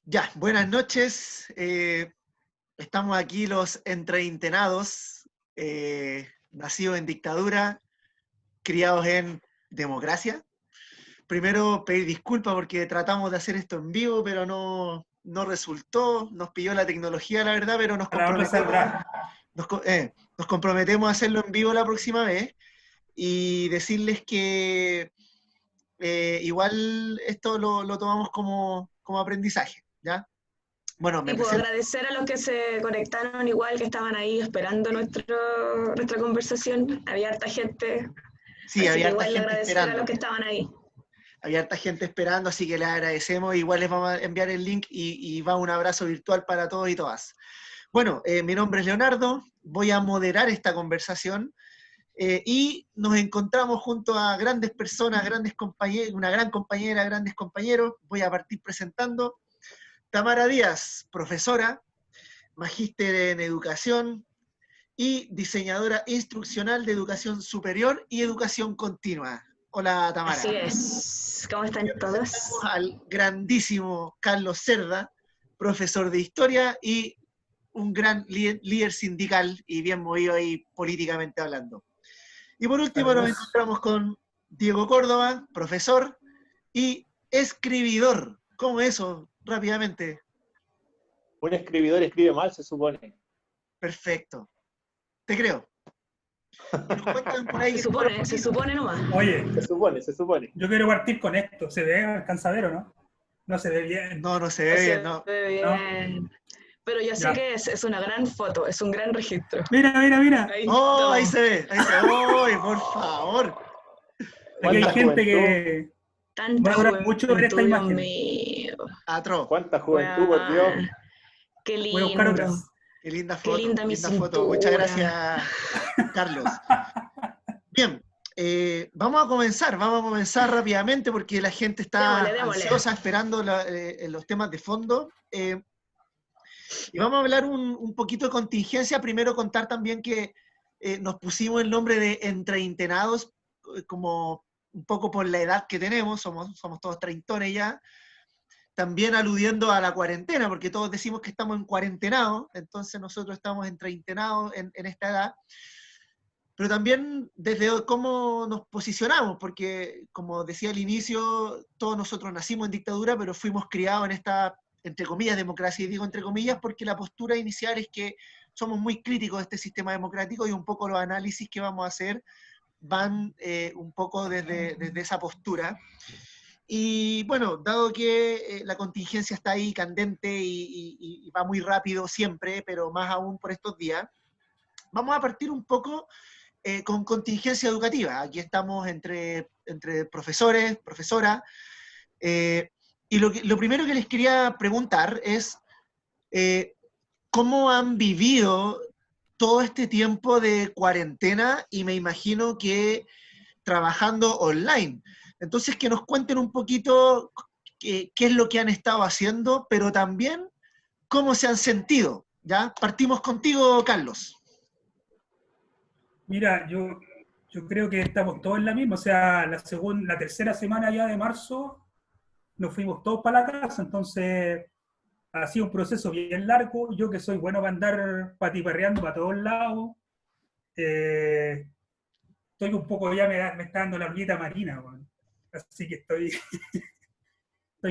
Ya, buenas noches. Estamos aquí los entreintenados, nacidos en dictadura, criados en democracia. Primero pedir disculpas porque tratamos de hacer esto en vivo, pero no resultó. Nos pilló la tecnología, la verdad, pero nos comprometemos a hacerlo en vivo la próxima vez y decirles que igual esto lo tomamos como aprendizaje, ¿ya? Bueno, me Y puedo presento. agradecer a los que se conectaron igual, que estaban ahí esperando nuestra conversación. Había harta gente, Sí, así había que harta igual gente agradecer a los esperando. que estaban ahí. Había harta gente esperando, así que les agradecemos. Igual les vamos a enviar el link y va un abrazo virtual para todos y todas. Bueno, mi nombre es Leonardo, voy a moderar esta conversación y nos encontramos junto a grandes personas, grandes compañeros, una gran compañera, grandes compañeros. Voy a partir presentando. Tamara Díaz, profesora, magíster en educación y diseñadora instruccional de educación superior y educación continua. Hola, Tamara. Así es. ¿Cómo están Presentamos todos? al grandísimo Carlos Cerda, profesor de historia y un gran líder sindical y bien movido ahí políticamente hablando. Y por último nos Saludos. encontramos con Diego Córdoba, profesor y escribidor. ¿Cómo es eso? Rápidamente. Un escribidor escribe mal, se supone. Perfecto. Te creo. Y nos cuentan por ahí Se supone nomás. Oye, se supone. Yo quiero partir con esto. ¿Se ve? ¿Alcanza a ver o no? No se ve bien. No se ve No bien, se no. ve bien. Pero yo sé Ya. que es una gran foto, es un gran registro. Mira. Ahí Oh, ahí estamos. se ve, ahí se ve. ¡Oh, por favor! Aquí hay ¿Cuánta gente juventud? que Tanta va a durar mucho ver esta juventud, Dios imagen. mío. Atro. ¿Cuánta juventud, por Dios? Weón. Qué Voy a buscar lindo. otras. Qué linda Qué foto. linda mi Linda foto. Muchas cintura. gracias, Carlos. Bien, vamos a comenzar rápidamente porque la gente está Démosle. ansiosa esperando los temas de fondo. Y vamos a hablar un poquito de contingencia. Primero contar también que nos pusimos el nombre de entreintenados como un poco por la edad que tenemos, somos todos treintones ya, también aludiendo a la cuarentena, porque todos decimos que estamos en cuarentenados, entonces nosotros estamos entreintenados en esta edad, pero también desde cómo nos posicionamos, porque como decía al inicio, todos nosotros nacimos en dictadura, pero fuimos criados en esta, entre comillas, democracia, y digo entre comillas porque la postura inicial es que somos muy críticos de este sistema democrático y un poco los análisis que vamos a hacer van un poco desde esa postura. Y bueno, dado que la contingencia está ahí candente y va muy rápido siempre, pero más aún por estos días, vamos a partir un poco con contingencia educativa. Aquí estamos entre profesores, profesoras, y lo primero que les quería preguntar es cómo han vivido todo este tiempo de cuarentena y me imagino que trabajando online. Entonces, que nos cuenten un poquito qué es lo que han estado haciendo, pero también cómo se han sentido. ¿Ya? Partimos contigo, Carlos. Mira, yo creo que estamos todos en la misma. O sea, la tercera semana ya de marzo nos fuimos todos para la casa. Entonces, ha sido un proceso bien largo. Yo que soy bueno para andar patiperreando para todos lados. Estoy un poco ya, me está dando la horquita marina, bueno. Así que estoy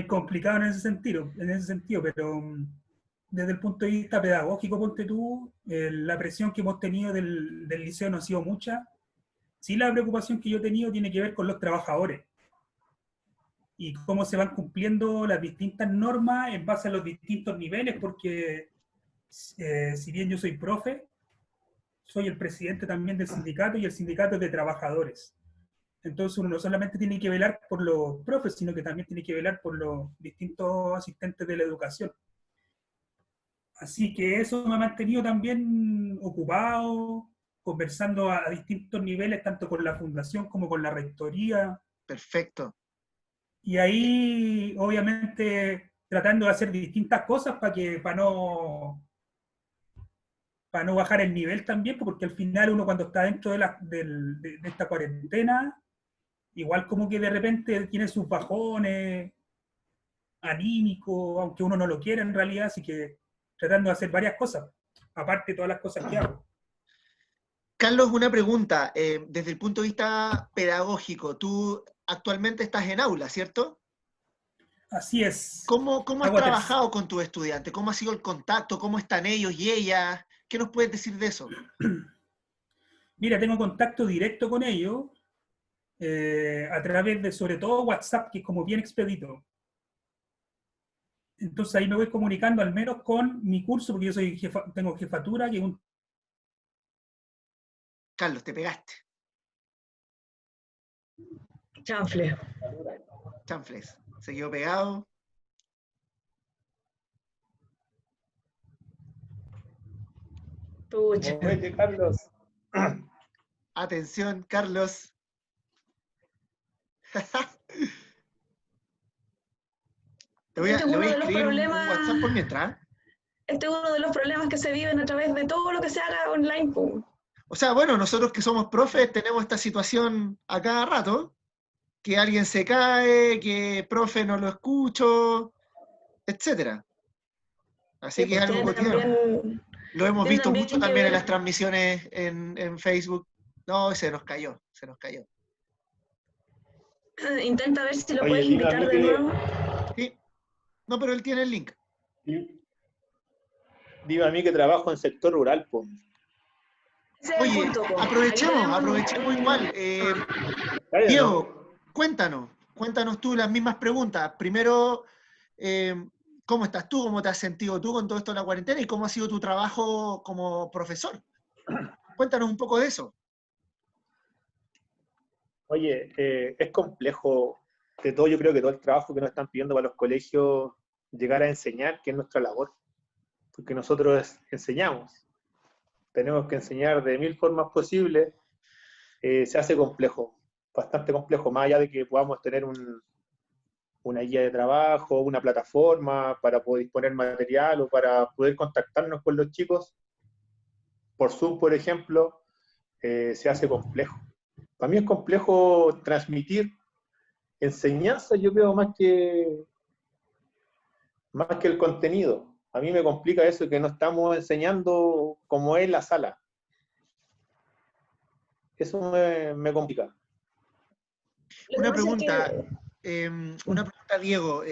complicado en ese sentido, pero desde el punto de vista pedagógico, ponte tú, la presión que hemos tenido del liceo no ha sido mucha. Sí, la preocupación que yo he tenido tiene que ver con los trabajadores y cómo se van cumpliendo las distintas normas en base a los distintos niveles, porque si bien yo soy profe, soy el presidente también del sindicato y el sindicato es de trabajadores. Entonces uno no solamente tiene que velar por los profes, sino que también tiene que velar por los distintos asistentes de la educación. Así que eso me ha mantenido también ocupado, conversando a distintos niveles, tanto con la fundación como con la rectoría. Perfecto. Y ahí, obviamente, tratando de hacer distintas cosas para no bajar el nivel también, porque al final uno cuando está dentro de esta cuarentena igual como que de repente tiene sus bajones anímicos, aunque uno no lo quiera en realidad, así que tratando de hacer varias cosas, aparte de todas las cosas que hago. Carlos, una pregunta. Desde el punto de vista pedagógico, tú actualmente estás en aula, ¿cierto? Así es. ¿Cómo has Hago trabajado con tus estudiantes? ¿Cómo ha sido el contacto? ¿Cómo están ellos y ellas? ¿Qué nos puedes decir de eso? Mira, tengo contacto directo con ellos a través de, sobre todo, WhatsApp, que es como bien expedito. Entonces ahí me voy comunicando al menos con mi curso, porque yo soy tengo jefatura, que es un... Carlos, te pegaste. Chanfle. Chanfles. Se quedó pegado. Pucha. Movete, Carlos. Atención, Carlos. Le voy Este es a uno de los escribir un problemas, WhatsApp por mientras. este es uno de los problemas que se viven a través de todo lo que se haga online, po. O sea, bueno, nosotros que somos profes tenemos esta situación a cada rato, que alguien se cae, que profe no lo escucho, etcétera. Así Sí, que es pues algo cotidiano. Lo hemos tiene visto también mucho que también en ver, las transmisiones en Facebook. No, se nos cayó, se nos cayó. intenta ver si lo Oye, puedes dime a invitar mí de nuevo. Sí, no, pero él tiene el link. dime a mí que trabajo en sector rural, pues. Ese es el Oye, punto, po. Ahí aprovechemos igual. Diego, cuéntanos tú las mismas preguntas. Primero, eh, ¿cómo estás tú? ¿Cómo te has sentido tú con todo esto de la cuarentena? ¿Y cómo ha sido tu trabajo como profesor? Cuéntanos un poco de eso. Oye, es complejo de todo, yo creo que todo el trabajo que nos están pidiendo para los colegios, llegar a enseñar, que es nuestra labor, porque nosotros enseñamos, tenemos que enseñar de mil formas posibles, se hace complejo, bastante complejo, más allá de que podamos tener una guía de trabajo, una plataforma para poder disponer material o para poder contactarnos con los chicos, por Zoom, por ejemplo, se hace complejo. Para mí es complejo transmitir enseñanza, yo creo, más que el contenido. A mí me complica eso, que no estamos enseñando como es la sala. Eso me complica. Lo que Una pasa es pregunta, Diego.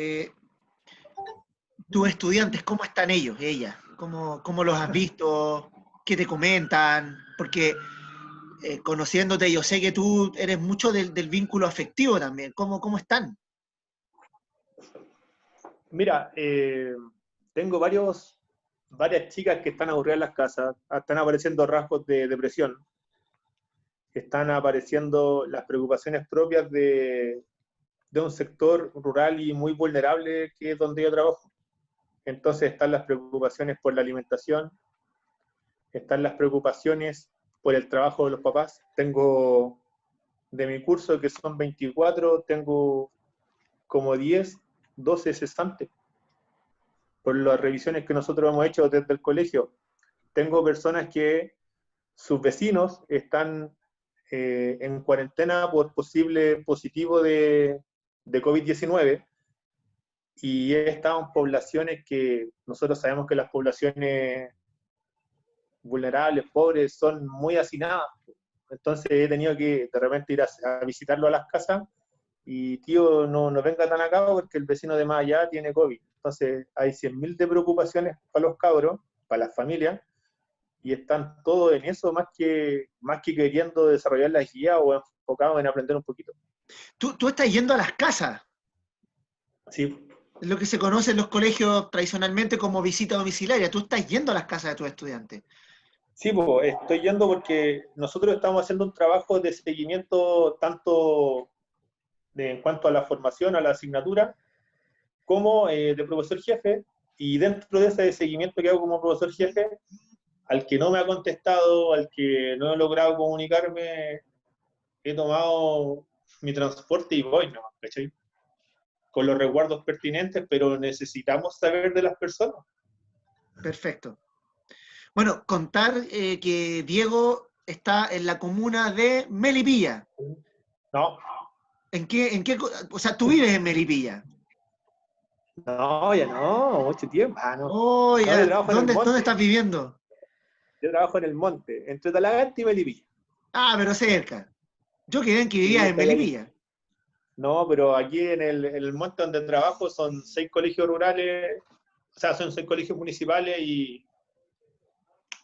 Tus estudiantes, ¿cómo están ellos, ellas? ¿Cómo los has visto? ¿Qué te comentan? Porque conociéndote, yo sé que tú eres mucho del vínculo afectivo también. ¿Cómo están? Mira, tengo varias chicas que están aburridas en las casas, están apareciendo rasgos de depresión, están apareciendo las preocupaciones propias de un sector rural y muy vulnerable que es donde yo trabajo. Entonces están las preocupaciones por la alimentación, están las preocupaciones por el trabajo de los papás. Tengo de mi curso, que son 24, tengo como 10, 12 cesantes por las revisiones que nosotros hemos hecho desde el colegio. Tengo personas que sus vecinos están en cuarentena por posible positivo de COVID-19 y he estado en poblaciones que nosotros sabemos que las poblaciones vulnerables, pobres, son muy hacinadas. Entonces he tenido que de repente ir a visitarlo a las casas y tío, no venga tan acá porque el vecino de más allá tiene COVID. Entonces hay 100.000 de preocupaciones para los cabros, para las familias, y están todos en eso más que queriendo desarrollar la guía o enfocados en aprender un poquito. Tú estás yendo a las casas, Sí, lo que se conoce en los colegios tradicionalmente como visita domiciliaria. Tú estás yendo a las casas de tus estudiantes. sí, pues, estoy yendo porque nosotros estamos haciendo un trabajo de seguimiento tanto en cuanto a la formación, a la asignatura, como de profesor jefe, y dentro de ese seguimiento que hago como profesor jefe, al que no me ha contestado, al que no he logrado comunicarme, he tomado mi transporte y voy, ¿no? ¿Cachai? Con los resguardos pertinentes, pero necesitamos saber de las personas. Perfecto. Bueno, contar que Diego está en la comuna de Melipilla. No, O sea, tú vives en Melipilla. No, ya no, mucho tiempo. Ah, no. Oh, No, ya. yo trabajo en el monte. ¿Dónde estás viviendo? Yo trabajo en el monte, entre Talagante y Melipilla. Ah, pero cerca. Yo creía que Sí, vivías en estoy ahí. Melipilla. No, pero aquí en el monte donde trabajo son 6 colegios rurales, o sea, son 6 colegios municipales y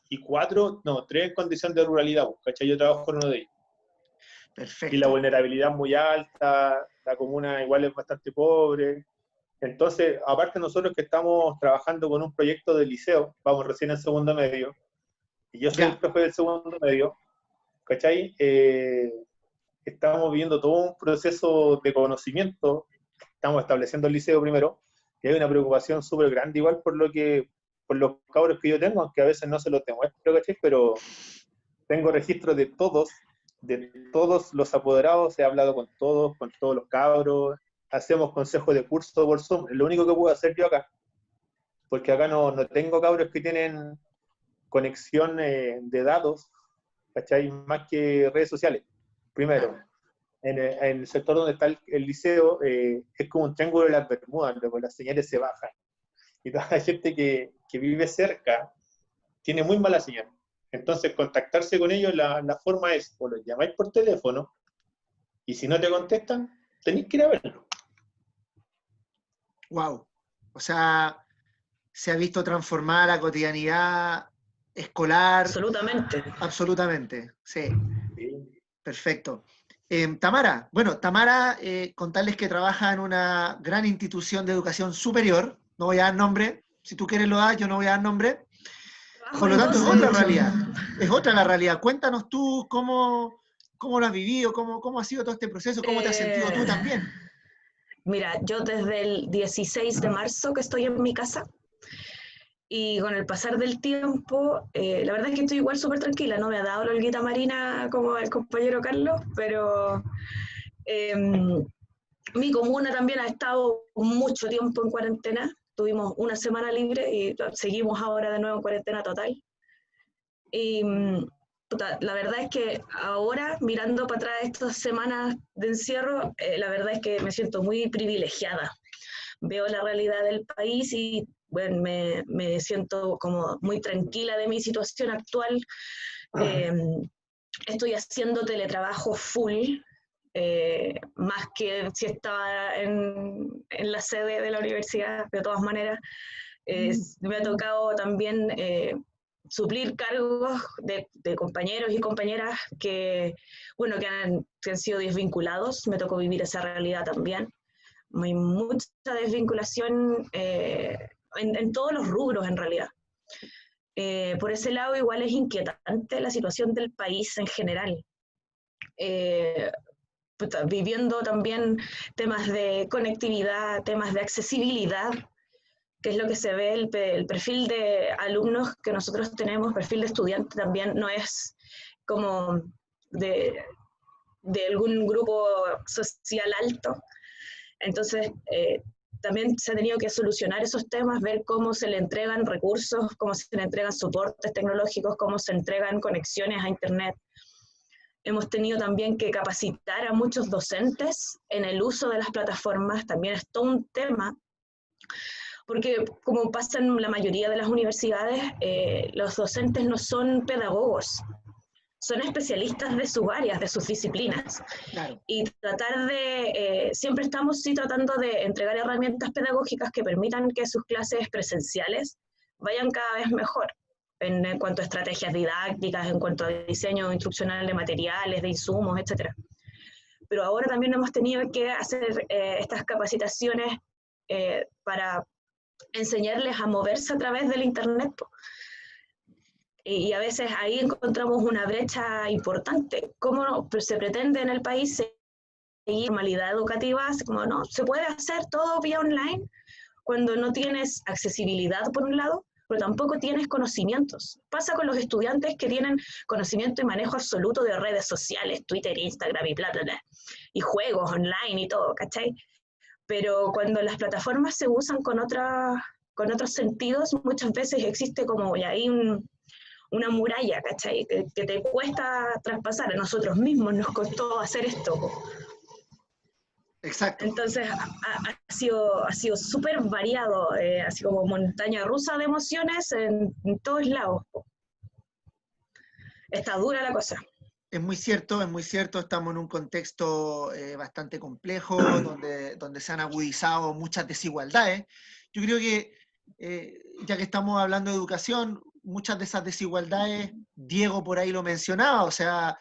3 en condición de ruralidad, ¿cachai? Yo trabajo en uno de ellos. Y la Perfecto. vulnerabilidad es muy alta, la comuna igual es bastante pobre. Entonces, aparte nosotros que estamos trabajando con un proyecto de liceo, vamos recién en segundo medio, y yo soy el Ya, profe del segundo medio, ¿cachai? Estamos viviendo todo un proceso de conocimiento, estamos estableciendo el liceo primero, y hay una preocupación súper grande igual por los cabros que yo tengo, aunque a veces no se los demuestro, ¿cachai? Pero tengo registros de todos los apoderados, he hablado con todos los cabros, hacemos consejos de curso por Zoom, es lo único que puedo hacer yo acá, porque acá no tengo cabros que tienen conexión de datos, ¿cachai? Más que redes sociales. Primero, en el sector donde está el liceo, es como un triángulo de las Bermudas, luego las señales se bajan. Y toda la gente que vive cerca tiene muy mala señal. Entonces, contactarse con ellos, la forma es, o los llamáis por teléfono, y si no te contestan, tenéis que ir a verlo. wow. O sea, se ha visto transformada la cotidianidad escolar. Absolutamente. Absolutamente, sí. Sí. Perfecto. Tamara, contarles que trabaja en una gran institución de educación superior. No voy a dar nombre. Si tú quieres lo das, yo no voy a dar nombre. Por lo tanto, es otra realidad. Es otra la realidad. Cuéntanos tú cómo lo has vivido, cómo ha sido todo este proceso, cómo te has sentido tú también. Mira, yo desde el 16 de marzo que estoy en mi casa y con el pasar del tiempo, la verdad es que estoy igual súper tranquila, no me ha dado la holguita marina como el compañero Carlos, pero mi comuna también ha estado mucho tiempo en cuarentena, tuvimos una semana libre y seguimos ahora de nuevo en cuarentena total. Y la verdad es que ahora, mirando para atrás estas semanas de encierro, la verdad es que me siento muy privilegiada. Veo la realidad del país y bueno, me siento como muy tranquila de mi situación actual. Estoy haciendo teletrabajo full, más que si estaba en la sede de la universidad, de todas maneras. Me ha tocado también suplir cargos de compañeros y compañeras que han sido desvinculados. Me tocó vivir esa realidad también. Hay mucha desvinculación en todos los rubros, en realidad. Por ese lado, igual es inquietante la situación del país en general. Viviendo también temas de conectividad, temas de accesibilidad, que es lo que se ve, el perfil de alumnos que nosotros tenemos, perfil de estudiante también no es como de algún grupo social alto. Entonces, también se ha tenido que solucionar esos temas, ver cómo se le entregan recursos, cómo se le entregan soportes tecnológicos, cómo se entregan conexiones a Internet. Hemos tenido también que capacitar a muchos docentes en el uso de las plataformas, también es todo un tema, porque como pasa en la mayoría de las universidades, los docentes no son pedagogos, son especialistas de sus áreas, de sus disciplinas. Claro. Y tratar de, siempre estamos tratando de entregar herramientas pedagógicas que permitan que sus clases presenciales vayan cada vez mejor, en cuanto a estrategias didácticas, en cuanto a diseño instruccional de materiales, de insumos, etc. Pero ahora también hemos tenido que hacer estas capacitaciones para enseñarles a moverse a través del Internet. Y a veces ahí encontramos una brecha importante. ¿Cómo se pretende en el país seguir normalidad educativa? Como no, se puede hacer todo vía online cuando no tienes accesibilidad por un lado, pero tampoco tienes conocimientos. Pasa con los estudiantes que tienen conocimiento y manejo absoluto de redes sociales, Twitter, Instagram y bla, bla, bla, y juegos online y todo, ¿cachai? Pero cuando las plataformas se usan con otros sentidos, muchas veces existe como ya ahí una muralla, ¿cachai? Que te cuesta traspasar. A nosotros mismos nos costó hacer esto. Exacto. Entonces ha sido súper variado, así como montaña rusa de emociones en todos lados. Está dura la cosa. Es muy cierto, estamos en un contexto bastante complejo, donde se han agudizado muchas desigualdades. Yo creo que, ya que estamos hablando de educación, muchas de esas desigualdades, Diego por ahí lo mencionaba, o sea,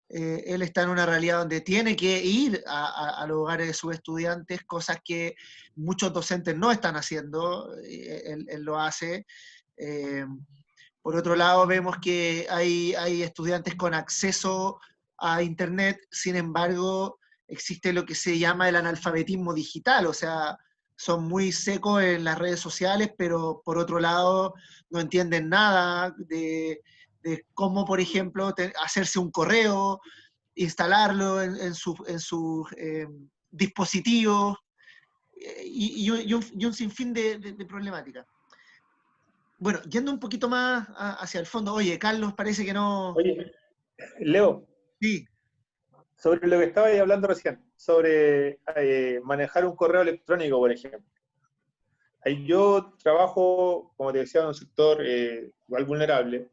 él está en una realidad donde tiene que ir a los hogares de sus estudiantes, cosas que muchos docentes no están haciendo, él lo hace. Por otro lado, vemos que hay estudiantes con acceso a Internet, sin embargo, existe lo que se llama el analfabetismo digital, o sea, son muy secos en las redes sociales, pero por otro lado no entienden nada de cómo, por ejemplo, hacerse un correo, instalarlo en sus dispositivos, y un sinfín de problemáticas. Bueno, yendo un poquito más hacia el fondo, oye, Carlos, parece que no... Oye, Leo, Sí, sobre lo que estaba hablando recién, sobre manejar un correo electrónico, por ejemplo. Ahí yo trabajo, como te decía, en un sector igual vulnerable,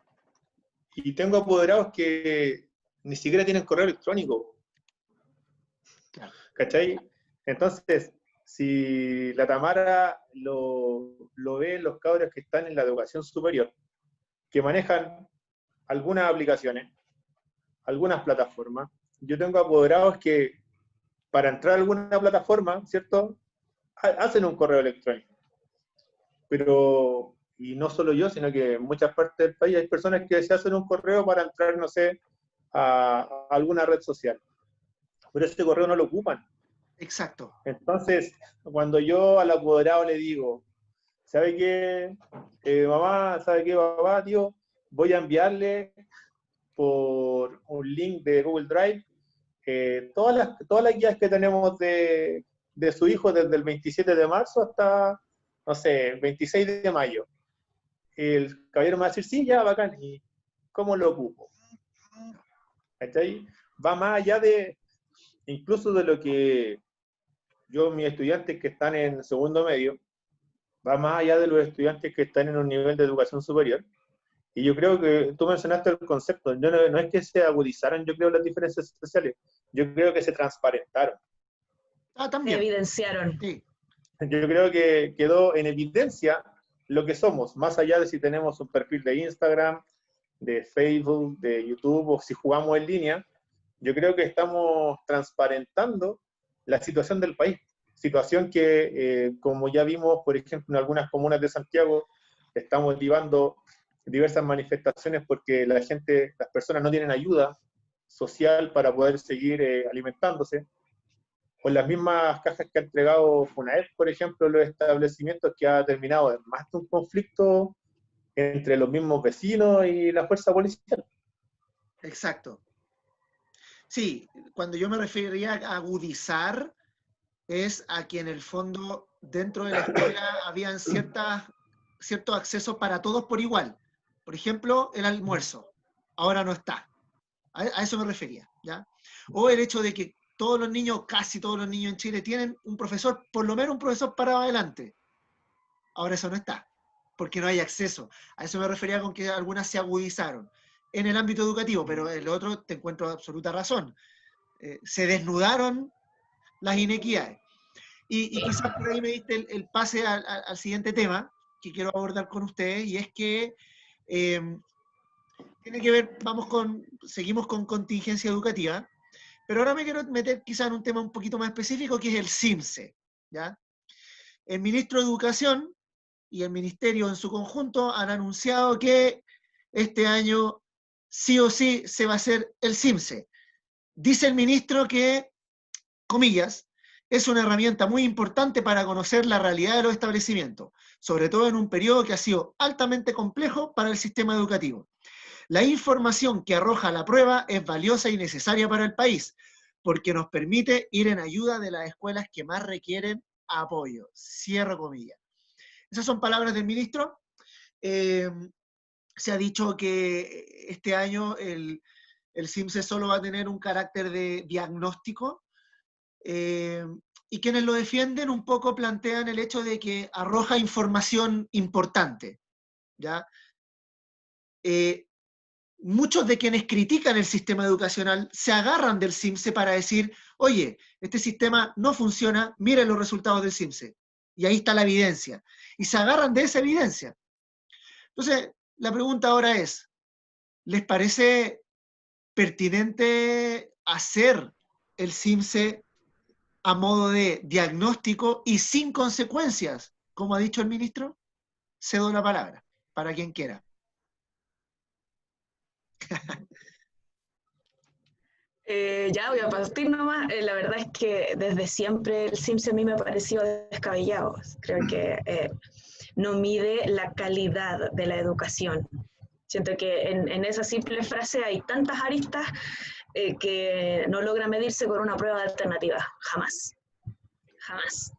y tengo apoderados que ni siquiera tienen correo electrónico, claro. ¿cachai? Entonces, si la Tamara lo ve en los cabros que están en la educación superior, que manejan algunas aplicaciones, algunas plataformas, yo tengo apoderados que para entrar a alguna plataforma, ¿cierto? Hacen un correo electrónico. Pero, y no solo yo, sino que en muchas partes del país hay personas que se hacen un correo para entrar, no sé, a alguna red social. Pero ese correo no lo ocupan. Exacto. Entonces, cuando yo al apoderado le digo, ¿sabe qué, mamá? ¿Sabe qué, papá, tío? Voy a enviarle por un link de Google Drive todas las guías que tenemos de su hijo desde el 27 de marzo hasta, no sé, 26 de mayo. El caballero me va a decir, sí, ya, bacán, ¿y cómo lo ocupo? ¿Cachai? Va más allá de, incluso de lo que yo, mis estudiantes que están en segundo medio, va más allá de los estudiantes que están en un nivel de educación superior. Y yo creo que tú mencionaste el concepto, no es que se agudizaran, yo creo, las diferencias sociales, yo creo que se transparentaron. Ah, Se también. evidenciaron. Sí, Yo creo que quedó en evidencia lo que somos, más allá de si tenemos un perfil de Instagram, de Facebook, de YouTube, o si jugamos en línea, yo creo que estamos transparentando la situación del país. Situación que, como ya vimos, por ejemplo, en algunas comunas de Santiago, estamos motivando diversas manifestaciones porque la gente, las personas no tienen ayuda social para poder seguir alimentándose. Con las mismas cajas que ha entregado FUNAEP, por ejemplo, los establecimientos, que ha terminado en más de un conflicto entre los mismos vecinos y la fuerza policial. exacto. Sí, cuando yo me refería a agudizar, es a que en el fondo dentro de la escuela habían ciertos accesos para todos por igual. Por ejemplo, el almuerzo. Ahora no está. A eso me refería, ¿ya? O el hecho de que todos los niños, casi todos los niños en Chile, tienen un profesor, por lo menos un profesor parado adelante. Ahora eso no está, porque no hay acceso. A eso me refería con que algunas se agudizaron en el ámbito educativo, pero en el otro te encuentro absoluta razón. Se desnudaron las inequidades. Y quizás por ahí me diste el pase al siguiente tema que quiero abordar con ustedes, y es que tiene que ver, seguimos con contingencia educativa, pero ahora me quiero meter quizás en un tema un poquito más específico, que es el CIMSE, ¿ya? El ministro de Educación y el ministerio en su conjunto han anunciado que este año sí o sí se va a hacer el CIMSE. Dice el ministro que, comillas, es una herramienta muy importante para conocer la realidad de los establecimientos, sobre todo en un periodo que ha sido altamente complejo para el sistema educativo. La información que arroja la prueba es valiosa y necesaria para el país, porque nos permite ir en ayuda de las escuelas que más requieren apoyo. Cierro comillas. Esas son palabras del ministro. Se ha dicho que este año el CIMSE solo va a tener un carácter de diagnóstico. y quienes lo defienden un poco plantean el hecho de que arroja información importante, ¿ya? Muchos de quienes critican el sistema educacional se agarran del CIMSE para decir, oye, este sistema no funciona, miren los resultados del CIMSE. Y ahí está la evidencia. Y se agarran de esa evidencia. Entonces, la pregunta ahora es, ¿les parece pertinente hacer el CIMSE a modo de diagnóstico y sin consecuencias, como ha dicho el ministro? Cedo la palabra, para quien quiera. Ya voy a partir nomás. La verdad es que desde siempre el CIMSE a mí me ha parecido descabellado. Creo que no mide la calidad de la educación. Siento que en esa simple frase hay tantas aristas que no logra medirse con una prueba de alternativa. Jamás. Jamás.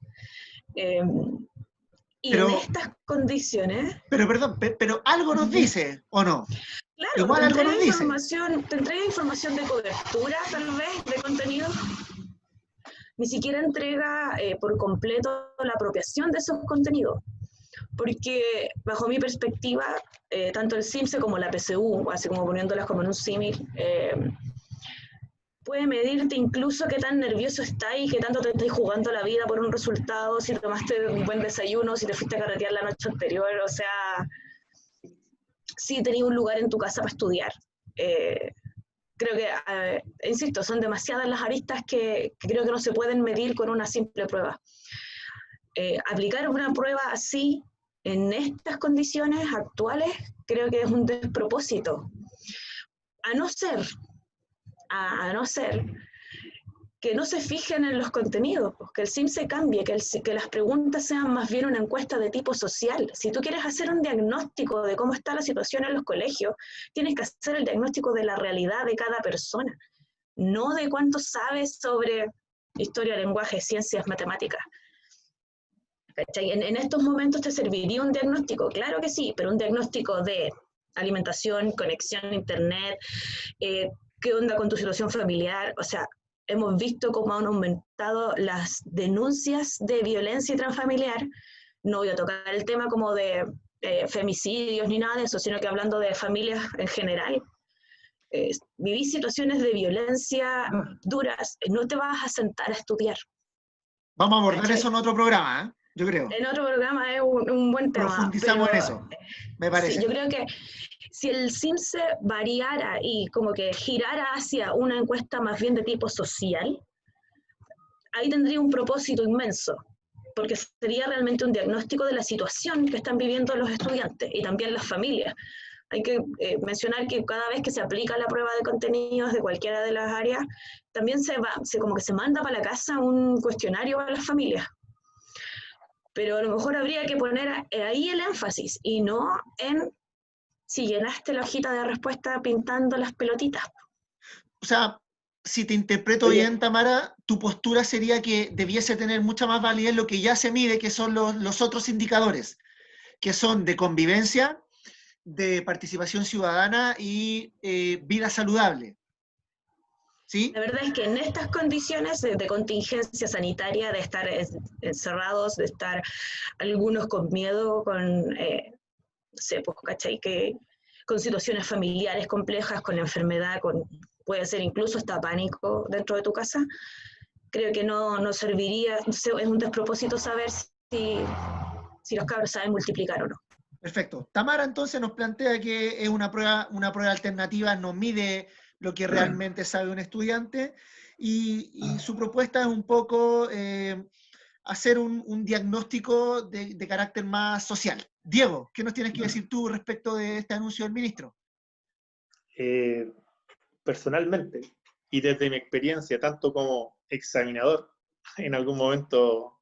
Y Pero, en estas condiciones... pero algo nos dice, ¿o no? Claro, Igual algo nos dice. te entrega información de cobertura, tal vez, de contenido. Ni siquiera entrega por completo la apropiación de esos contenidos. Porque, bajo mi perspectiva, tanto el CIMSE como la PSU, así como poniéndolas como en un símil, puede medirte incluso qué tan nervioso estás y qué tanto te estás jugando la vida por un resultado, si tomaste un buen desayuno, si te fuiste a carretear la noche anterior, o sea, si tenías un lugar en tu casa para estudiar. Creo que, insisto, son demasiadas las aristas que creo que no se pueden medir con una simple prueba. Aplicar una prueba así, en estas condiciones actuales, creo que es un despropósito. A no ser que no se fijen en los contenidos, que el CIMSE cambie, que las preguntas sean más bien una encuesta de tipo social. Si tú quieres hacer un diagnóstico de cómo está la situación en los colegios, tienes que hacer el diagnóstico de la realidad de cada persona, no de cuánto sabes sobre historia, lenguaje, ciencias, matemáticas. En estos momentos te serviría un diagnóstico, claro que sí, pero un diagnóstico de alimentación, conexión a internet, qué onda con tu situación familiar, o sea, hemos visto cómo han aumentado las denuncias de violencia intrafamiliar. No voy a tocar el tema como de femicidios ni nada de eso, sino que hablando de familias en general. Vivís situaciones de violencia duras, no te vas a sentar a estudiar. Vamos a abordar eso en otro programa, ¿eh? Yo creo. En otro programa es un buen tema. Profundizamos en eso, me parece. Sí, yo creo que si el CIMSE variara y como que girara hacia una encuesta más bien de tipo social, ahí tendría un propósito inmenso, porque sería realmente un diagnóstico de la situación que están viviendo los estudiantes y también las familias. Hay que mencionar que cada vez que se aplica la prueba de contenidos de cualquiera de las áreas, también como que se manda para la casa un cuestionario a las familias. Pero a lo mejor habría que poner ahí el énfasis y no en si llenaste la hojita de respuesta pintando las pelotitas. O sea, si te interpreto bien, Tamara, tu postura sería que debiese tener mucha más validez lo que ya se mide, que son los otros indicadores, que son de convivencia, de participación ciudadana y vida saludable. ¿Sí? La verdad es que en estas condiciones de contingencia sanitaria, de estar encerrados, de estar algunos con miedo, con, no sé, pues, ¿cachai? Con situaciones familiares complejas, con enfermedad, puede ser incluso hasta pánico dentro de tu casa, creo que no serviría, es un despropósito saber si los cabros saben multiplicar o no. Perfecto. Tamara entonces nos plantea que es una prueba alternativa, no mide lo que realmente sabe un estudiante, y su propuesta es un poco hacer un diagnóstico de carácter más social. Diego, ¿qué nos tienes que decir tú respecto de este anuncio del ministro? Personalmente, y desde mi experiencia, tanto como examinador, en algún momento,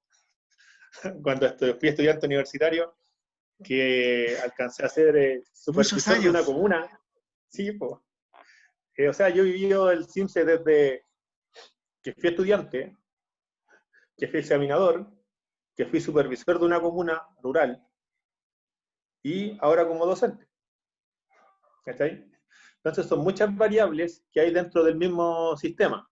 cuando fui estudiante universitario, que alcancé a ser supervisor de una comuna. Sí, pues. O sea, yo he vivido el CIMSE desde que fui estudiante, que fui examinador, que fui supervisor de una comuna rural y ahora como docente. ¿Cachai? Entonces son muchas variables que hay dentro del mismo sistema.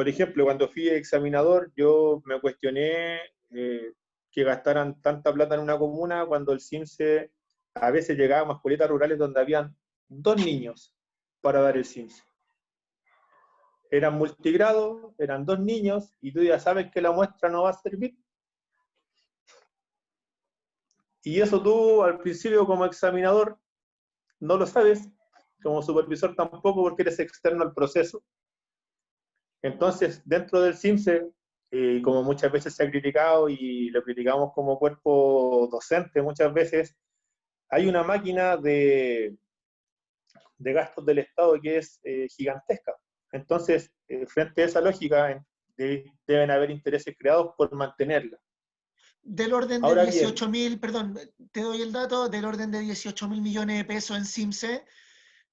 por ejemplo, cuando fui examinador, yo me cuestioné que gastaran tanta plata en una comuna cuando el CIMSE a veces llegaba a mascoletas rurales donde habían 2 niños para dar el CIMSE. Eran multigrados, eran 2 niños, y tú ya sabes que la muestra no va a servir. Y eso tú al principio como examinador no lo sabes, como supervisor tampoco, porque eres externo al proceso. Entonces, dentro del CIMSE, como muchas veces se ha criticado y lo criticamos como cuerpo docente muchas veces, hay una máquina de gastos del Estado que es gigantesca. Entonces, frente a esa lógica, deben haber intereses creados por mantenerla. Del orden de Ahora 18.000, perdón, te doy el dato, del orden de 18.000 millones de pesos en CIMSE,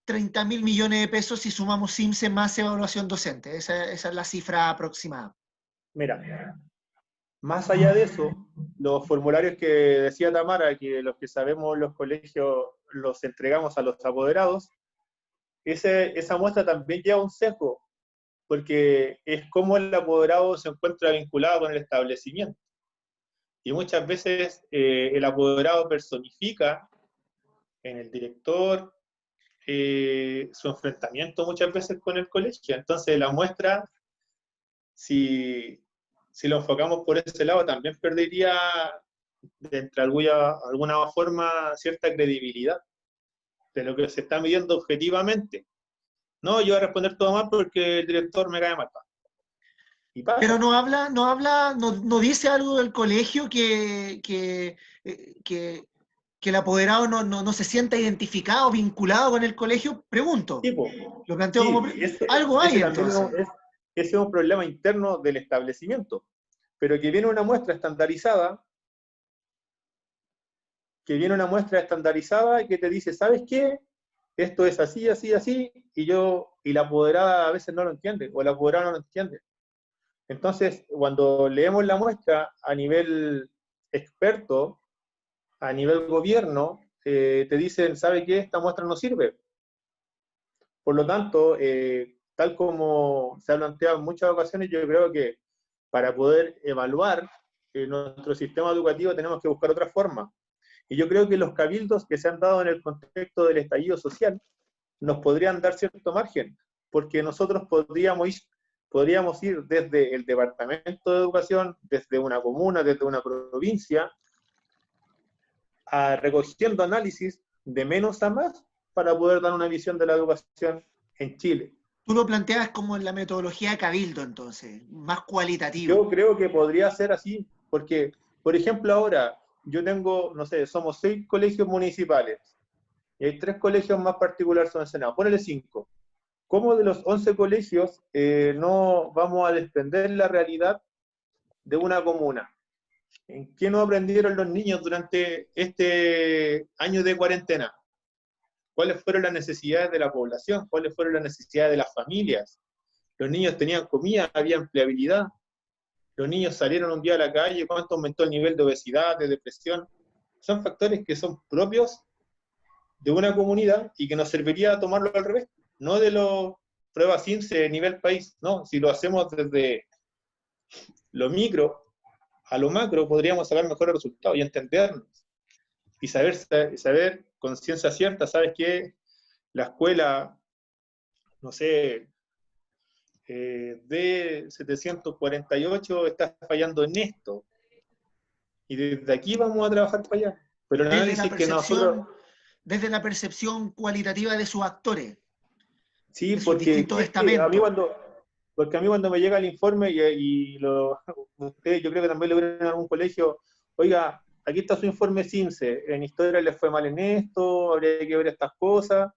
30.000 millones de pesos si sumamos CIMSE más evaluación docente. Esa es la cifra aproximada. Mira, más allá de eso, los formularios que decía Tamara, que los que sabemos los colegios los entregamos a los apoderados, esa muestra también lleva un sesgo, porque es como el apoderado se encuentra vinculado con el establecimiento. Y muchas veces el apoderado personifica en el director su enfrentamiento muchas veces con el colegio. Entonces la muestra, si lo enfocamos por ese lado, también perdería de alguna forma cierta credibilidad de lo que se está midiendo objetivamente. No, yo voy a responder todo mal porque el director me cae mal. Y pasa. Pero no dice algo del colegio que el apoderado no se sienta identificado, vinculado con el colegio. Pregunto. Sí, Lo planteo sí, como... algo hay entonces. Ese es un problema interno del establecimiento, pero que viene una muestra estandarizada, que te dice, ¿sabes qué? Esto es así, así, así, y la apoderada a veces no lo entiende, o el apoderado no lo entiende. Entonces, cuando leemos la muestra a nivel experto, a nivel gobierno, te dicen, ¿sabe qué? Esta muestra no sirve. Por lo tanto, tal como se ha planteado en muchas ocasiones, yo creo que para poder evaluar nuestro sistema educativo tenemos que buscar otra forma. Y yo creo que los cabildos que se han dado en el contexto del estallido social nos podrían dar cierto margen, porque nosotros podríamos ir desde el Departamento de Educación, desde una comuna, desde una provincia, recogiendo análisis de menos a más para poder dar una visión de la educación en Chile. Tú lo planteas como en la metodología de Cabildo, entonces, más cualitativo. Yo creo que podría ser así, porque, por ejemplo, ahora yo tengo, no sé, somos 6 colegios municipales, y hay 3 colegios más particulares subvencionados, ponele 5. ¿Cómo de los 11 colegios no vamos a desprender la realidad de una comuna? ¿En qué no aprendieron los niños durante este año de cuarentena? ¿Cuáles fueron las necesidades de la población? ¿Cuáles fueron las necesidades de las familias? Los niños tenían comida, había empleabilidad. Los niños salieron un día a la calle, ¿cuánto aumentó el nivel de obesidad, de depresión? Son factores que son propios de una comunidad y que nos serviría tomarlo al revés. No de los pruebas CIMSE a nivel país, no. Si lo hacemos desde lo micro a lo macro, podríamos sacar mejores resultados y entendernos. Y saber con ciencia cierta, ¿sabes qué? La escuela, no sé, de 748 está fallando en esto. Y desde aquí vamos a trabajar para allá. Pero el análisis que nosotros... Desde la percepción cualitativa de sus actores. Sí, porque a mí cuando me llega el informe ustedes, yo creo que también lo ven en algún colegio, oiga, aquí está su informe CIMSE, en historia les fue mal en esto, habría que ver estas cosas,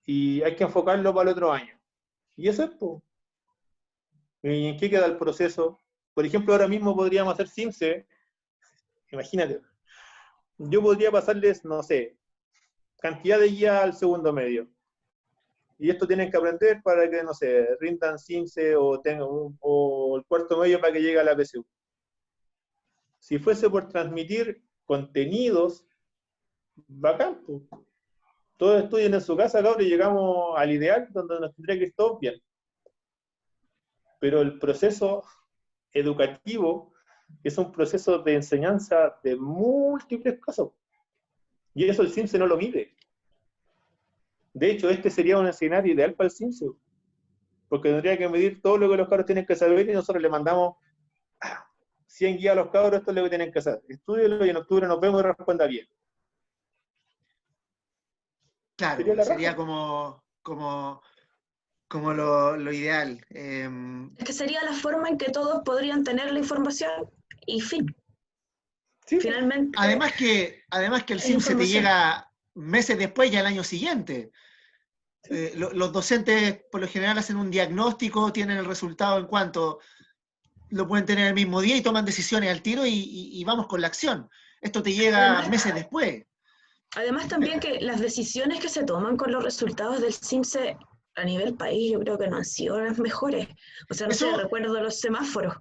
y hay que enfocarlo para el otro año. Y eso es, pues. ¿Y en qué queda el proceso? Por ejemplo, ahora mismo podríamos hacer CIMSE, imagínate, yo podría pasarles, no sé, cantidad de guía al segundo medio. Y esto tienen que aprender para que, no sé, rindan CIMSE o el cuarto medio para que llegue a la PSU. Si fuese por transmitir contenidos, bacán, pues. Todos estudien en su casa, cabrón, y llegamos al ideal donde nos tendría que ir todos bien. pero el proceso educativo es un proceso de enseñanza de múltiples casos. Y eso el CIMSE no lo mide. De hecho, este sería un escenario ideal para el CIMSE, porque tendría que medir todo lo que los cabros tienen que saber y nosotros le mandamos 100 guías a los cabros, esto es lo que tienen que hacer. Estúdienlo y en octubre nos vemos y responda bien. Claro, sería como lo ideal. Es que sería la forma en que todos podrían tener la información y fin. Sí. Finalmente. Además que el CIMSE te llega meses después, ya el año siguiente. Los docentes por lo general hacen un diagnóstico, tienen el resultado en cuanto lo pueden tener el mismo día y toman decisiones al tiro y vamos con la acción. Esto te llega meses después. Además también que las decisiones que se toman con los resultados del CIMSE a nivel país yo creo que no han sido las mejores. O sea, no sé, recuerdo los semáforos.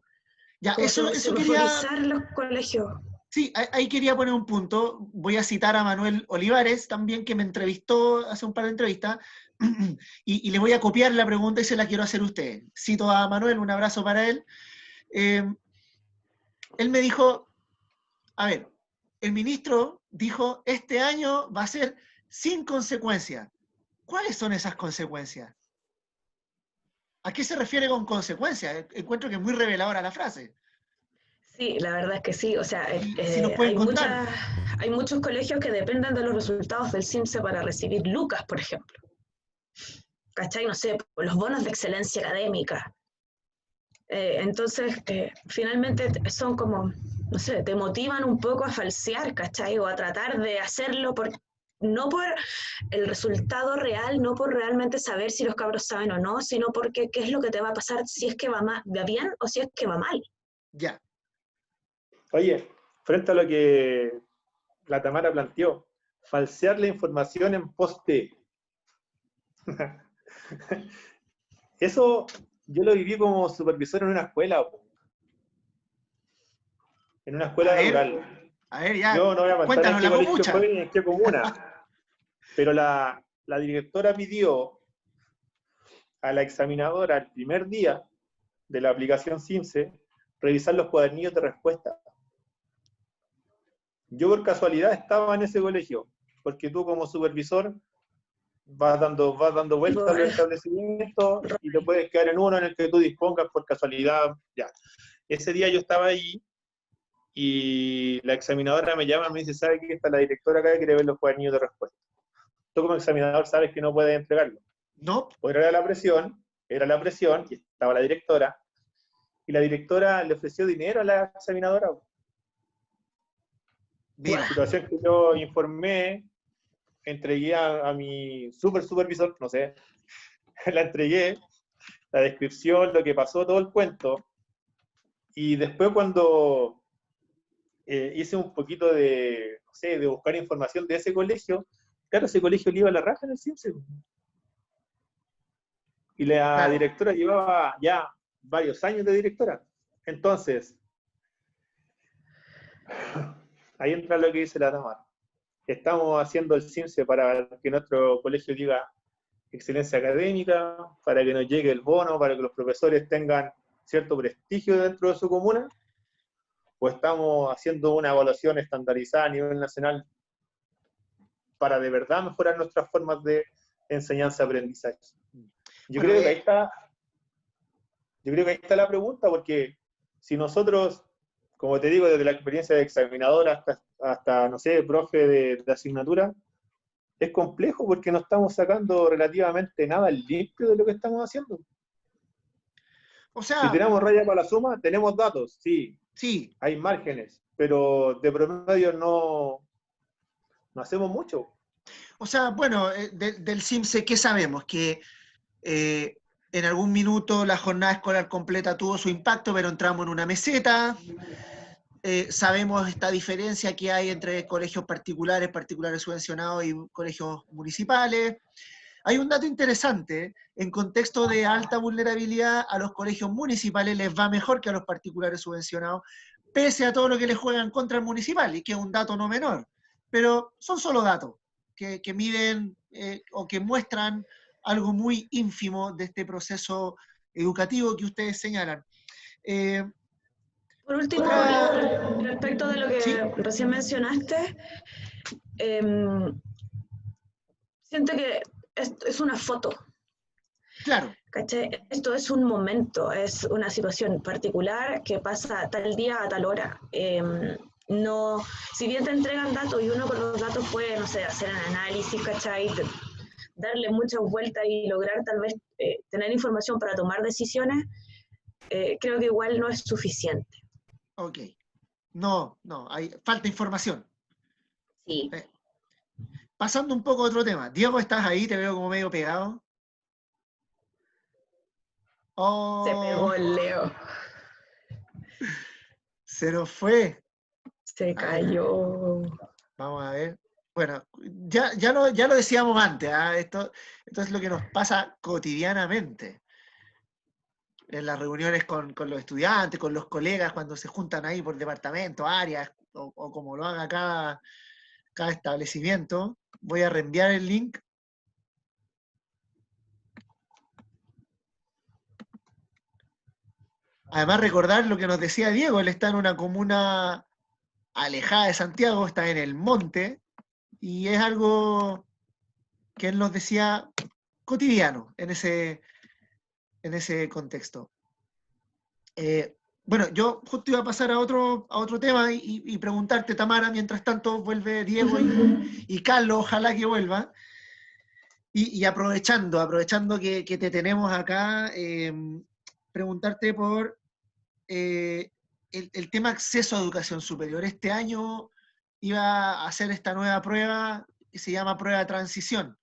Ya, eso quería... Semaforizar los colegios. Sí, ahí quería poner un punto. Voy a citar a Manuel Olivares, también que me entrevistó hace un par de entrevistas, y le voy a copiar la pregunta y se la quiero hacer a usted. Cito a Manuel, un abrazo para él. Él me dijo, a ver, el ministro dijo, este año va a ser sin consecuencias. ¿Cuáles son esas consecuencias? ¿A qué se refiere con consecuencias? Encuentro que es muy reveladora la frase. Sí, la verdad es que sí. O sea, si nos pueden contar. Hay muchos colegios que dependen de los resultados del CIMSE para recibir lucas, por ejemplo. ¿Cachai? No sé, los bonos de excelencia académica. Entonces, finalmente son como, no sé, te motivan un poco a falsear, ¿cachai? O a tratar de hacerlo no por el resultado real, no por realmente saber si los cabros saben o no, sino porque qué es lo que te va a pasar si es que va bien o si es que va mal. Ya. Oye, frente a lo que la Tamara planteó, falsear la información en poste. Eso yo lo viví como supervisor en una escuela. En una escuela rural. A ver, ya. Yo no voy a contar en qué colegio fue ni en qué comuna. Pero la directora pidió a la examinadora el primer día de la aplicación CIMSE revisar los cuadernillos de respuesta. Yo por casualidad estaba en ese colegio, porque tú como supervisor vas dando vueltas al establecimiento y te puedes quedar en uno en el que tú dispongas por casualidad. Ya. Ese día yo estaba allí y la examinadora me llama y me dice, ¿sabe qué? Está la directora acá y quiere ver los cuadernillos de respuesta. Tú como examinador sabes que no puedes entregarlo. No. Pues era la presión, y estaba la directora, y la directora le ofreció dinero a la examinadora. Mira. La situación que yo informé, entregué a mi supervisor, no sé, la entregué, la descripción, lo que pasó, todo el cuento, y después cuando hice un poquito de, no sé, de buscar información de ese colegio, claro, ese colegio le iba a la raja en el CIMSE. Y la directora llevaba ya varios años de directora. Entonces, ahí entra lo que dice la Tamara. Estamos haciendo el CIMSE para que nuestro colegio diga excelencia académica, para que nos llegue el bono, para que los profesores tengan cierto prestigio dentro de su comuna, o estamos haciendo una evaluación estandarizada a nivel nacional para de verdad mejorar nuestras formas de enseñanza-aprendizaje. Yo creo que ahí está la pregunta, porque si nosotros, como te digo, desde la experiencia de examinador hasta no sé, profe de asignatura, es complejo porque no estamos sacando relativamente nada limpio de lo que estamos haciendo. O sea, si tenemos raya para la suma, tenemos datos, sí. Sí. Hay márgenes, pero de promedio no hacemos mucho. O sea, bueno, del CIMSE, ¿qué sabemos? Que en algún minuto la jornada escolar completa tuvo su impacto, pero entramos en una meseta. Sabemos esta diferencia que hay entre colegios particulares subvencionados y colegios municipales. Hay un dato interesante, en contexto de alta vulnerabilidad, a los colegios municipales les va mejor que a los particulares subvencionados, pese a todo lo que les juegan contra el municipal, y que es un dato no menor. Pero son solo datos que miden o que muestran algo muy ínfimo de este proceso educativo que ustedes señalan. Por último, respecto de lo que ¿Sí? recién mencionaste, siento que es una foto. Claro. ¿Cachai? Esto es un momento, es una situación particular que pasa tal día a tal hora. No, si bien te entregan datos y uno con los datos puede, no sé, hacer un análisis, ¿cachai? Darle muchas vueltas y lograr tal vez tener información para tomar decisiones, creo que igual no es suficiente. Ok. No, falta información. Sí. Pasando un poco a otro tema. Diego, ¿estás ahí? Te veo como medio pegado. Oh, Se pegó el Leo. Se nos fue. Se cayó. Vamos a ver. Bueno, ya lo decíamos antes, ¿eh? Esto es lo que nos pasa cotidianamente. En las reuniones con los estudiantes, con los colegas, cuando se juntan ahí por departamento, áreas, o como lo haga cada establecimiento. Voy a reenviar el link. Además, recordar lo que nos decía Diego, él está en una comuna alejada de Santiago, está en el monte, y es algo que él nos decía cotidiano en ese contexto. Bueno, yo justo iba a pasar a otro tema y preguntarte, Tamara, mientras tanto vuelve Diego y Carlos, ojalá que vuelva. Y aprovechando que te tenemos acá, preguntarte por el tema acceso a educación superior. Este año iba a hacer esta nueva prueba que se llama prueba de transición.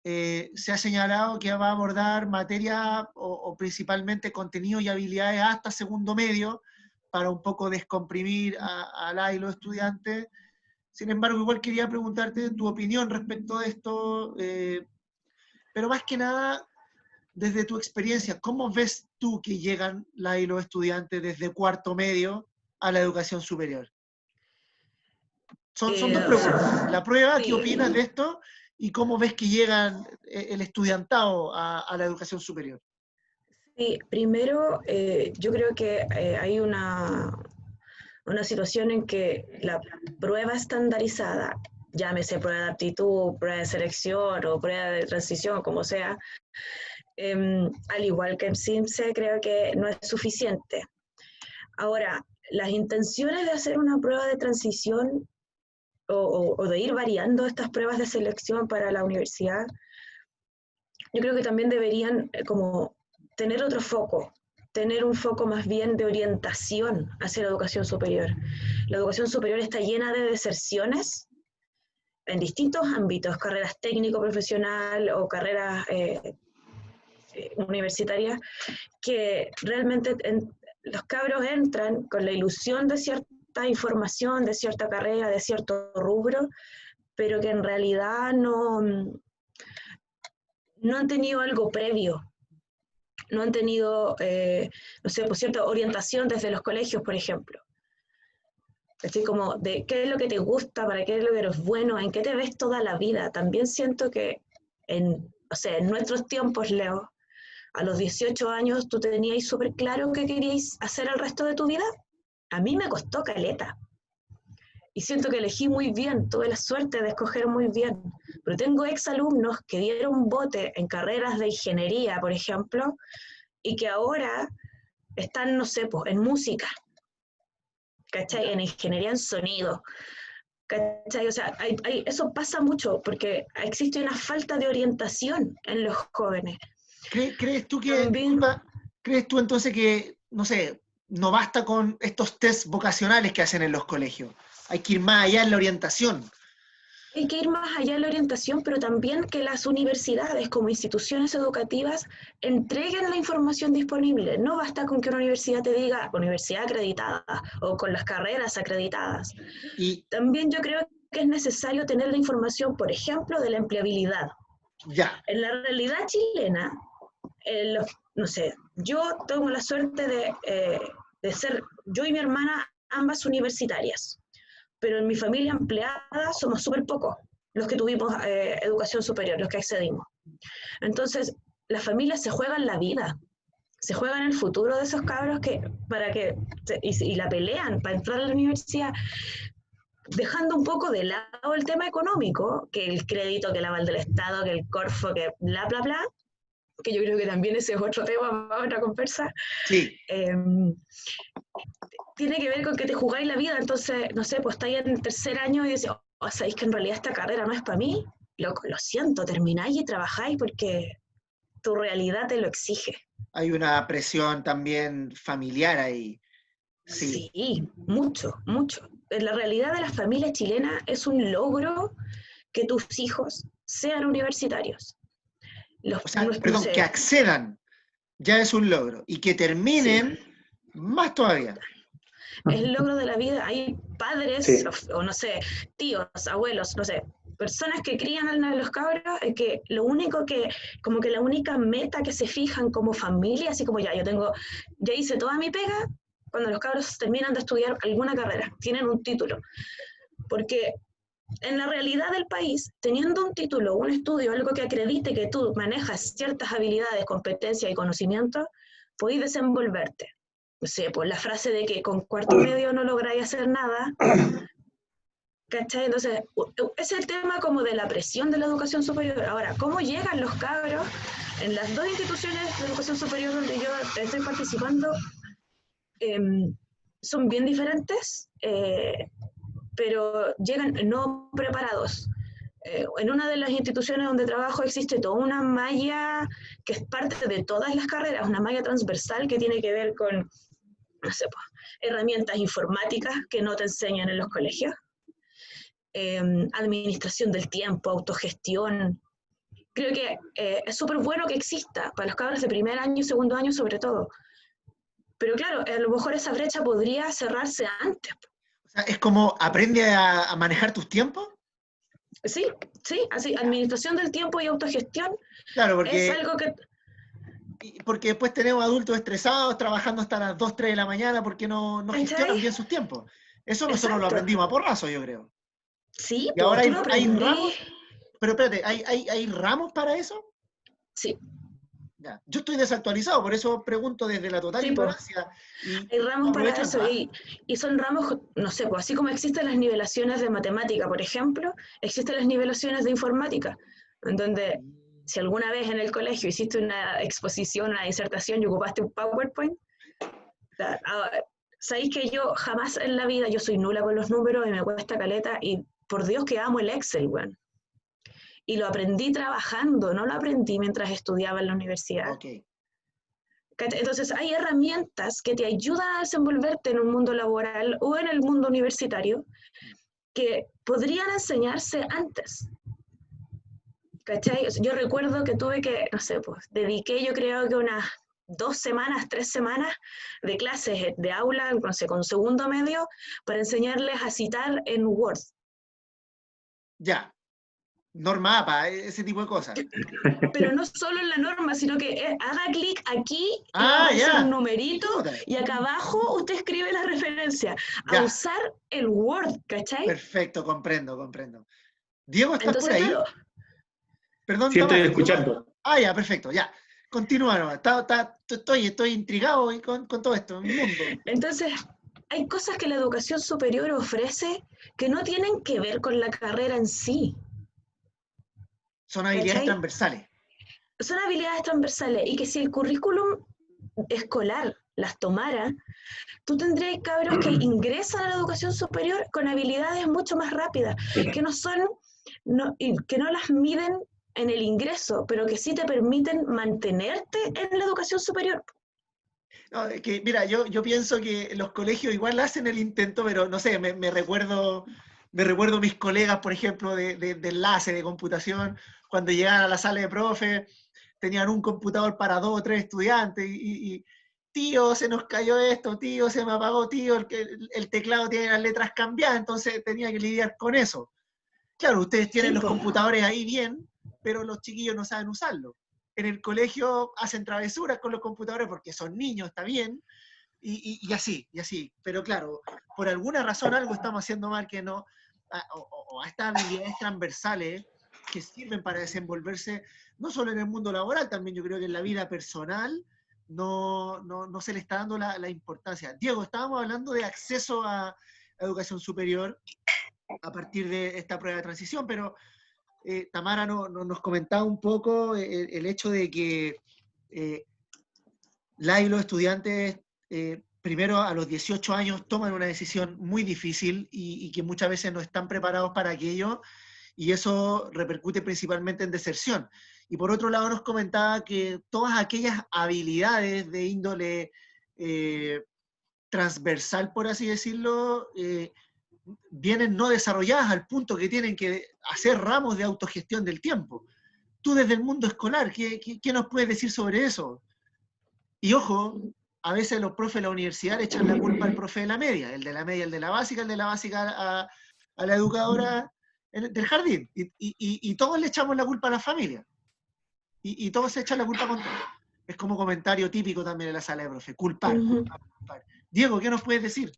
Se ha señalado que va a abordar materia o principalmente contenidos y habilidades hasta segundo medio para un poco descomprimir a los estudiantes. Sin embargo, igual quería preguntarte tu opinión respecto de esto, pero más que nada, desde tu experiencia, ¿cómo ves tú que llegan los estudiantes desde cuarto medio a la educación superior? Son dos preguntas. La prueba, sí. ¿Qué opinas de esto? ¿Y cómo ves que llegan el estudiantado a la educación superior? Sí, primero, yo creo que hay una situación en que la prueba estandarizada, llámese prueba de aptitud, prueba de selección o prueba de transición, como sea, al igual que en CIMSE, creo que no es suficiente. Ahora, las intenciones de hacer una prueba de transición o de ir variando estas pruebas de selección para la universidad, yo creo que también deberían como tener otro foco, tener un foco más bien de orientación hacia la educación superior. La educación superior está llena de deserciones en distintos ámbitos, carreras técnico-profesional o carreras universitarias, que realmente los cabros entran con la ilusión de cierta información, de cierta carrera, de cierto rubro, pero que en realidad no han tenido algo previo, no han tenido, no sé, pues cierta orientación desde los colegios, por ejemplo. Así como de qué es lo que te gusta, para qué es lo que eres bueno, en qué te ves toda la vida. También siento que en nuestros tiempos, Leo, a los 18 años, ¿tú teníais súper claro qué queríais hacer el resto de tu vida? A mí me costó caleta. Y siento que elegí muy bien, tuve la suerte de escoger muy bien. Pero tengo exalumnos que dieron bote en carreras de ingeniería, por ejemplo, y que ahora están, no sé, pues, en música, ¿cachai? En ingeniería en sonido, ¿cachai? O sea, eso pasa mucho porque existe una falta de orientación en los jóvenes. ¿Crees tú También, crees tú entonces que, no sé, no basta con estos test vocacionales que hacen en los colegios? Hay que ir más allá en la orientación. hay que ir más allá en la orientación, pero también que las universidades como instituciones educativas entreguen la información disponible. No basta con que una universidad te diga universidad acreditada o con las carreras acreditadas. Y también yo creo que es necesario tener la información, por ejemplo, de la empleabilidad. ya. En la realidad chilena, no sé, yo tengo la suerte de ser, yo y mi hermana, ambas universitarias, pero en mi familia empleada somos súper pocos los que tuvimos educación superior, los que accedimos. Entonces, las familias se juegan la vida se juegan el futuro de esos cabros y la pelean para entrar a la universidad, dejando un poco de lado el tema económico, que el crédito, que el aval del Estado, que el Corfo, que bla, bla, bla, que yo creo que también ese es otro tema para otra conversa. Sí. Tiene que ver con que te jugáis la vida, entonces, no sé, pues estáis en el tercer año y decís, ¿sabéis que en realidad esta carrera no es para mí? Loco, lo siento, termináis y trabajáis porque tu realidad te lo exige. Hay una presión también familiar ahí. Sí. Sí, mucho, mucho. La realidad de las familias chilenas es un logro que tus hijos sean universitarios. O sea, perdón, que accedan ya es un logro. Y que terminen, más todavía. Es el logro de la vida. Hay padres, o no sé, tíos, abuelos, no sé, personas que crían a los cabros, que lo único que, como que la única meta que se fijan como familia, así como ya hice toda mi pega, cuando los cabros terminan de estudiar alguna carrera, tienen un título. Porque en la realidad del país, teniendo un título, un estudio, algo que acredite que tú manejas ciertas habilidades, competencias y conocimientos, podés desenvolverte. No sé, pues la frase de que con cuarto medio no lográis hacer nada, ¿cachai? Entonces, es el tema como de la presión de la educación superior. Ahora, ¿cómo llegan los cabros en las dos instituciones de educación superior donde yo estoy participando? Son bien diferentes, pero llegan no preparados. En una de las instituciones donde trabajo existe toda una malla que es parte de todas las carreras, una malla transversal que tiene que ver con, no sé, pues, herramientas informáticas que no te enseñan en los colegios, administración del tiempo, autogestión. Creo que es súper bueno que exista para los cabros de primer año y segundo año sobre todo. Pero claro, a lo mejor esa brecha podría cerrarse antes. O sea, es como aprende a manejar tus tiempos. Sí, así, administración del tiempo y autogestión. Claro, porque es algo que... Porque después tenemos adultos estresados, trabajando hasta las 2, 3 de la mañana, porque no gestionan bien sus tiempos. Eso nosotros lo aprendimos a porrazo, yo creo. Sí, y ahora hay ramos, pero espérate, ¿hay ramos para eso? Sí. Ya. Yo estoy desactualizado, por eso pregunto desde la total ignorancia. Hay ramos para eso, y son ramos, no sé, pues así como existen las nivelaciones de matemática, por ejemplo, existen las nivelaciones de informática, en donde si alguna vez en el colegio hiciste una exposición, una disertación y ocupaste un PowerPoint, sabéis que yo jamás en la vida, yo soy nula con los números y me cuesta caleta, y por Dios que amo el Excel, weón. Y lo aprendí trabajando, no lo aprendí mientras estudiaba en la universidad. Okay. Entonces hay herramientas que te ayudan a desenvolverte en un mundo laboral o en el mundo universitario que podrían enseñarse antes. ¿Cachai? Yo recuerdo que tuve que, no sé, pues dediqué yo creo que unas 2 semanas, 3 semanas de clases de aula, no sé, con segundo medio, para enseñarles a citar en Word. Ya. Norma APA, ese tipo de cosas. Pero no solo en la norma, sino que haga clic aquí y va a aparecer un numerito y acá abajo usted escribe la referencia. A usar el Word, ¿cachai? Perfecto, comprendo. Diego, ¿estás entonces, por ahí? Claro, Perdón, sí, estoy escuchando. Ya, perfecto, ya. Continúa, estoy intrigado con todo esto, mi mundo. Entonces, hay cosas que la educación superior ofrece que no tienen que ver con la carrera en sí. Son habilidades transversales. Son habilidades transversales y que si el currículum escolar las tomara, tú tendrías cabros que ingresan a la educación superior con habilidades mucho más rápidas, que que no las miden en el ingreso, pero que sí te permiten mantenerte en la educación superior. No, mira, yo pienso que los colegios igual hacen el intento, pero no sé, me recuerdo mis colegas, por ejemplo, de enlace, de computación, cuando llegaban a la sala de profe, tenían un computador para 2 o 3 estudiantes, y tío, se nos cayó esto, tío, se me apagó, tío, el teclado tiene las letras cambiadas, entonces tenía que lidiar con eso. Claro, ustedes tienen los computadores ahí bien, pero los chiquillos no saben usarlo. En el colegio hacen travesuras con los computadores porque son niños, está bien, y así. Pero claro, por alguna razón algo estamos haciendo mal que no, o a estas habilidades transversales que sirven para desenvolverse no solo en el mundo laboral, también yo creo que en la vida personal, no se le está dando la importancia. Diego, estábamos hablando de acceso a educación superior a partir de esta prueba de transición, pero Tamara nos comentaba un poco el hecho de que y los estudiantes primero a los 18 años toman una decisión muy difícil y que muchas veces no están preparados para aquello, y eso repercute principalmente en deserción. Y por otro lado nos comentaba que todas aquellas habilidades de índole transversal, por así decirlo, vienen no desarrolladas al punto que tienen que hacer ramos de autogestión del tiempo. Tú desde el mundo escolar, ¿qué nos puedes decir sobre eso? Y ojo, a veces los profes de la universidad le echan la culpa al profe de la media, el de la media, el de la básica a la educadora del jardín. Y todos le echamos la culpa a la familia. Y todos se echan la culpa con todo. Es como comentario típico también en la sala de profe, culpar. Diego, ¿qué nos puedes decir?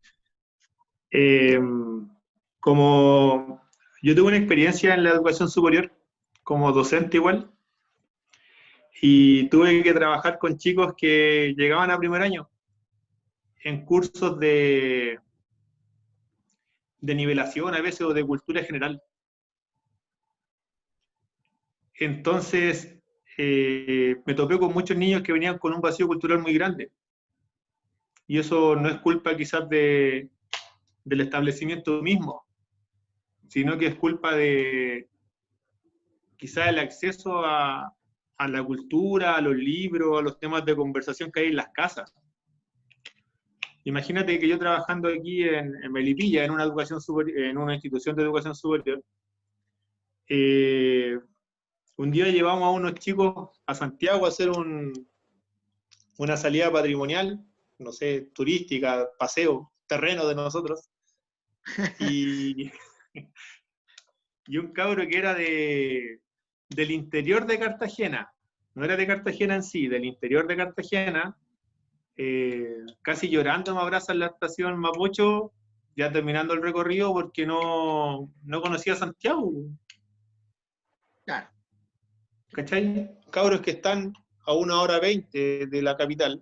Como yo tuve una experiencia en la educación superior, como docente igual, y tuve que trabajar con chicos que llegaban a primer año en cursos de nivelación a veces o de cultura general. Entonces, me topé con muchos niños que venían con un vacío cultural muy grande. Y eso no es culpa quizás del establecimiento mismo, sino que es culpa de quizás el acceso a la cultura, a los libros, a los temas de conversación que hay en las casas. Imagínate que yo trabajando aquí en Melipilla, en una institución de educación superior, un día llevamos a unos chicos a Santiago a hacer una salida patrimonial, no sé, turística, paseo, terreno de nosotros, y un cabro que era del interior de Cartagena, no era de Cartagena en sí, del interior de Cartagena, casi llorando me abraza en la estación Mapocho, ya terminando el recorrido porque no conocía Santiago. Claro. ¿Cachai? Cabros que están a 1 hora 20 de la capital,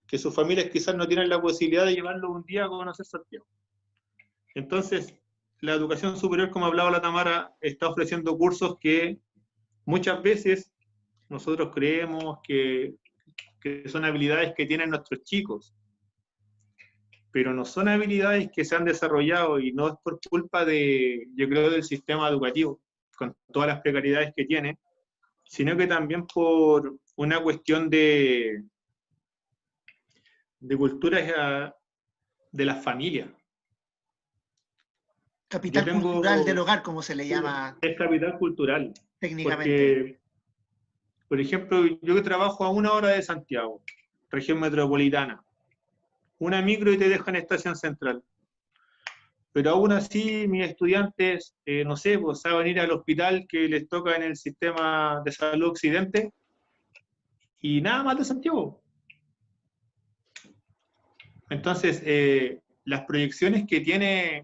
que sus familias quizás no tienen la posibilidad de llevarlos un día a conocer Santiago. Entonces, la educación superior, como hablaba la Tamara, está ofreciendo cursos que muchas veces nosotros creemos que son habilidades que tienen nuestros chicos, pero no son habilidades que se han desarrollado, y no es por culpa yo creo, del sistema educativo, con todas las precariedades que tiene, sino que también por una cuestión de cultura de las familias. Capital cultural del hogar, como se le llama. Es capital cultural. Técnicamente. Porque, por ejemplo, yo que trabajo a 1 hora de Santiago, región metropolitana, una micro y te dejan en Estación Central. Pero aún así, mis estudiantes, no sé, pues saben ir al hospital que les toca en el sistema de salud Occidente y nada más de Santiago. Entonces, las proyecciones que tiene,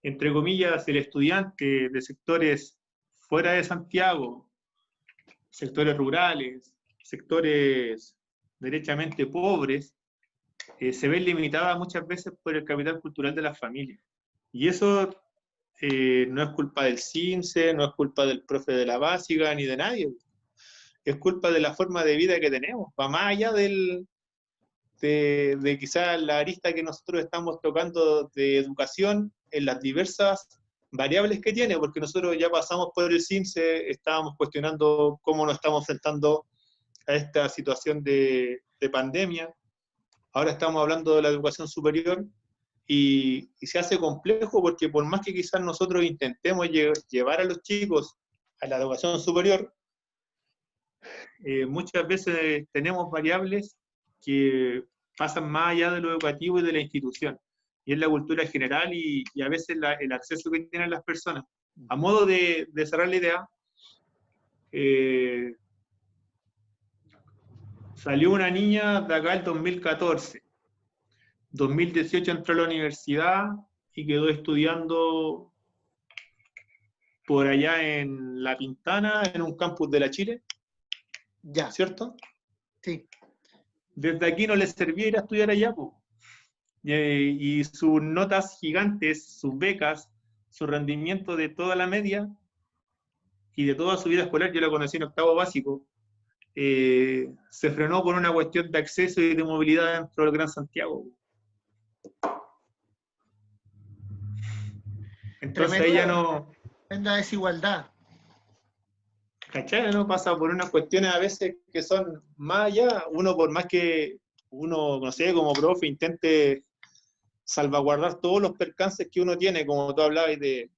entre comillas, el estudiante de sectores fuera de Santiago, sectores rurales, sectores derechamente pobres, se ven limitadas muchas veces por el capital cultural de las familias. Y eso no es culpa del CINCE, no es culpa del profe de la básica, ni de nadie. Es culpa de la forma de vida que tenemos. Va más allá de quizás la arista que nosotros estamos tocando de educación en las diversas variables que tiene, porque nosotros ya pasamos por el CINCE, estábamos cuestionando cómo nos estamos enfrentando a esta situación de pandemia. Ahora estamos hablando de la educación superior y se hace complejo porque por más que quizás nosotros intentemos llevar a los chicos a la educación superior, muchas veces tenemos variables que pasan más allá de lo educativo y de la institución, y es la cultura general y a veces el acceso que tienen las personas. A modo de cerrar la idea, salió una niña de acá el 2014, 2018 entró a la universidad y quedó estudiando por allá en La Pintana, en un campus de la Chile. Ya. ¿Cierto? Sí. desde aquí no les servía ir a estudiar allá, po. Y sus notas gigantes, sus becas, su rendimiento de toda la media y de toda su vida escolar, yo lo conocí en octavo básico, se frenó por una cuestión de acceso y de movilidad dentro del Gran Santiago. Entonces ella no... Tremenda desigualdad. ¿Cachai? ¿No? Pasa por unas cuestiones a veces que son más allá. Uno, por más que uno, no sé, como profe, intente salvaguardar todos los percances que uno tiene, como tú hablabas de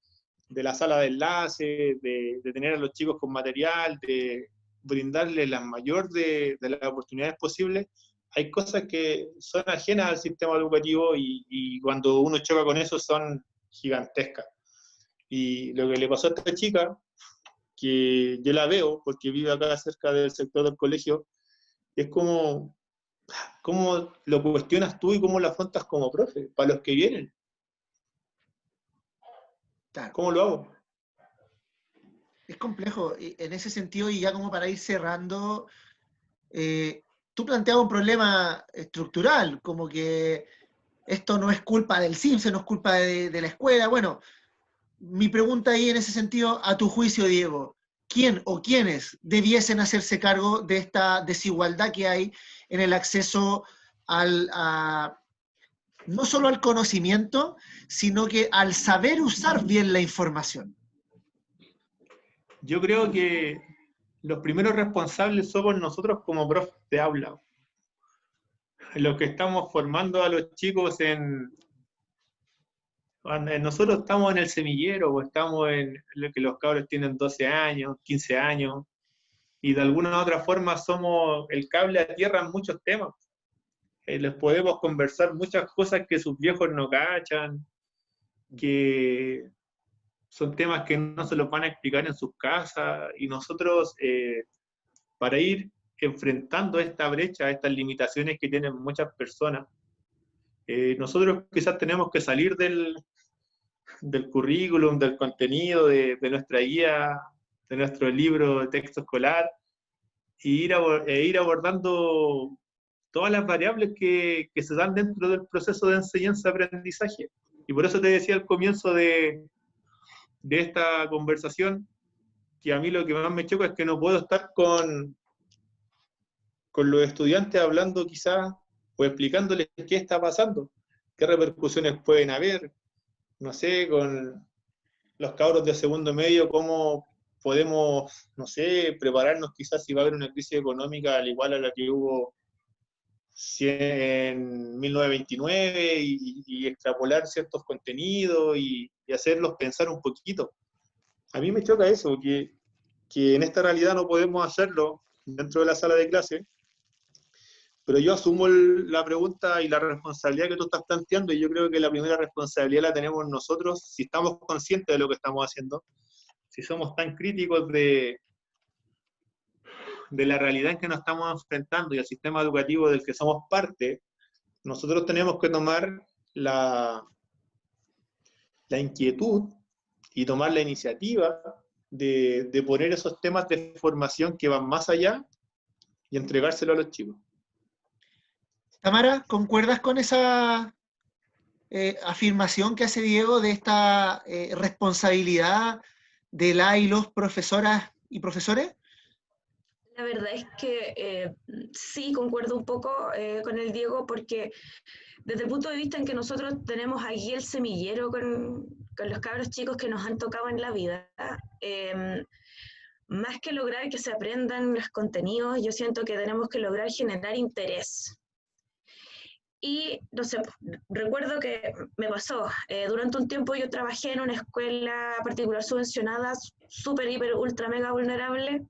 la sala de enlace, de tener a los chicos con material, de brindarles la mayor de las oportunidades posibles, hay cosas que son ajenas al sistema educativo y cuando uno choca con eso son gigantescas. Y lo que le pasó a esta chica, que yo la veo porque vive acá cerca del sector del colegio, es como cómo lo cuestionas tú y cómo lo afrontas como profe, para los que vienen. Claro. ¿Cómo lo hago? Es complejo en ese sentido, y ya como para ir cerrando, tú planteabas un problema estructural, como que esto no es culpa del CIMSE, no es culpa de la escuela. Bueno, mi pregunta ahí en ese sentido, a tu juicio, Diego, ¿quién o quiénes debiesen hacerse cargo de esta desigualdad que hay en el acceso no solo al conocimiento, sino que al saber usar bien la información? Yo creo que los primeros responsables somos nosotros como profes de aula, los que estamos formando a los chicos nosotros estamos en el semillero, o estamos en lo que los cabros tienen 12 años, 15 años, y de alguna u otra forma somos el cable a tierra en muchos temas. Les podemos conversar muchas cosas que sus viejos no cachan, que son temas que no se los van a explicar en sus casas, y nosotros, para ir enfrentando esta brecha, estas limitaciones que tienen muchas personas, nosotros quizás tenemos que salir del currículum, del contenido, de nuestra guía, de nuestro libro de texto escolar, e ir abordando todas las variables que se dan dentro del proceso de enseñanza-aprendizaje. Y por eso te decía al comienzo de esta conversación, que a mí lo que más me choca es que no puedo estar con los estudiantes hablando quizás o explicándoles qué está pasando, qué repercusiones pueden haber, no sé, con los cabros de segundo medio, cómo podemos, no sé, prepararnos quizás si va a haber una crisis económica al igual a la que hubo en 1929 y extrapolar ciertos contenidos y hacerlos pensar un poquito. A mí me choca eso, que en esta realidad no podemos hacerlo dentro de la sala de clase, pero yo asumo la pregunta y la responsabilidad que tú estás planteando, y yo creo que la primera responsabilidad la tenemos nosotros si estamos conscientes de lo que estamos haciendo, si somos tan críticos de la realidad en que nos estamos enfrentando y el sistema educativo del que somos parte. Nosotros tenemos que tomar la inquietud y tomar la iniciativa de poner esos temas de formación que van más allá y entregárselo a los chicos. Tamara, ¿concuerdas con esa afirmación que hace Diego de esta responsabilidad de la y los profesoras y profesores? La verdad es que sí, concuerdo un poco con el Diego, porque desde el punto de vista en que nosotros tenemos aquí el semillero con los cabros chicos que nos han tocado en la vida, más que lograr que se aprendan los contenidos, yo siento que tenemos que lograr generar interés. Y, no sé, recuerdo que me pasó, durante un tiempo yo trabajé en una escuela particular subvencionada, súper, hiper, ultra, mega vulnerable.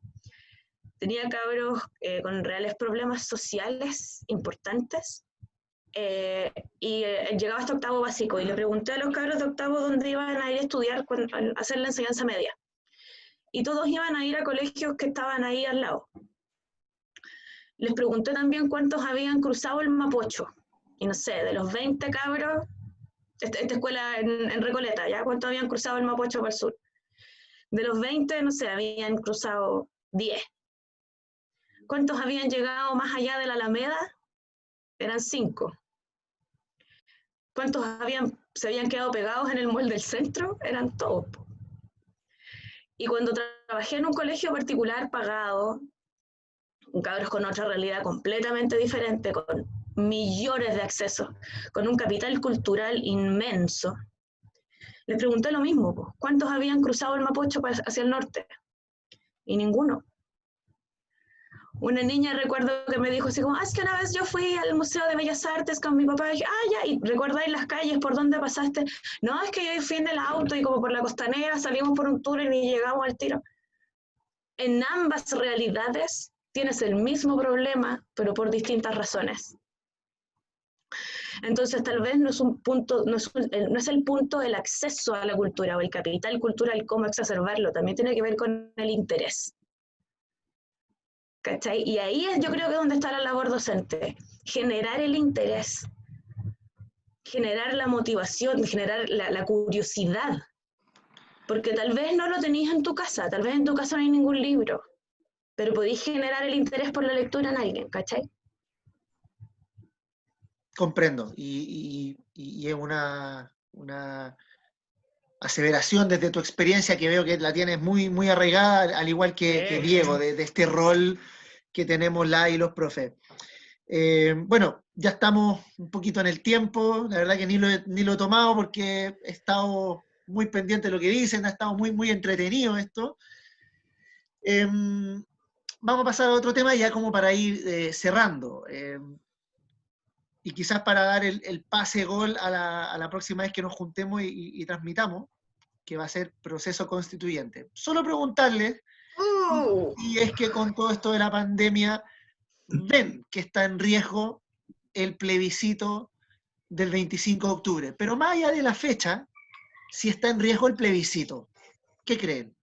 Tenía cabros con reales problemas sociales importantes, y llegaba hasta octavo básico, y le pregunté a los cabros de octavo dónde iban a ir a estudiar, a hacer la enseñanza media. Y todos iban a ir a colegios que estaban ahí al lado. Les pregunté también cuántos habían cruzado el Mapocho. Y no sé, de los 20 cabros, esta escuela en Recoleta, ¿ya? ¿Cuántos habían cruzado el Mapocho para el sur? De los 20, no sé, habían cruzado 10. ¿Cuántos habían llegado más allá de la Alameda? eran 5. ¿Cuántos se habían quedado pegados en el mall del centro? Eran todos. Y cuando trabajé en un colegio particular pagado, cabros con otra realidad completamente diferente, con millones de accesos, con un capital cultural inmenso, les pregunté lo mismo, ¿cuántos habían cruzado el Mapocho hacia el norte? Y ninguno. Una niña recuerdo que me dijo así como, es que una vez yo fui al Museo de Bellas Artes con mi papá, y dije, ya, ¿y recordáis las calles por dónde pasaste? No, es que yo fui en el auto y como por la Costanera salimos por un túnel y llegamos al tiro. En ambas realidades tienes el mismo problema, pero por distintas razones. Entonces tal vez no es el punto el acceso a la cultura o el capital cultural, cómo exacerbarlo, también tiene que ver con el interés. ¿Cachai? Y ahí yo creo que es donde está la labor docente, generar el interés, generar la motivación, generar la curiosidad, porque tal vez no lo tenías en tu casa, tal vez en tu casa no hay ningún libro, pero podéis generar el interés por la lectura en alguien, ¿cachai? Comprendo, y es una aseveración desde tu experiencia que veo que la tienes muy, muy arraigada, al igual que Diego, de este rol que tenemos la y los profes. Bueno, ya estamos un poquito en el tiempo, la verdad que ni lo he tomado porque he estado muy pendiente de lo que dicen, ha estado muy, muy entretenido esto. Vamos a pasar a otro tema ya como para ir cerrando. Y quizás para dar el pase gol a la próxima vez que nos juntemos y transmitamos, que va a ser proceso constituyente. Solo preguntarles si es que con todo esto de la pandemia ven que está en riesgo el plebiscito del 25 de octubre. Pero más allá de la fecha, si está en riesgo el plebiscito. ¿Qué creen?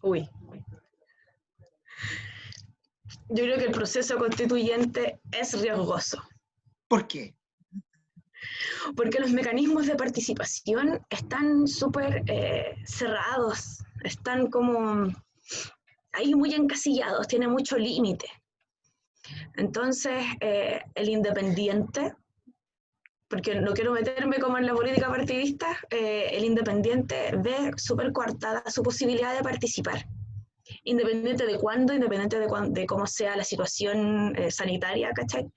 Uy. Yo creo que el proceso constituyente es riesgoso. ¿Por qué? Porque los mecanismos de participación están súper cerrados, están como ahí muy encasillados, tiene mucho límite. Entonces, el independiente, porque no quiero meterme como en la política partidista, el independiente ve súper coartada su posibilidad de participar. Independiente de cuándo, independiente de cómo sea la situación sanitaria, ¿cachai?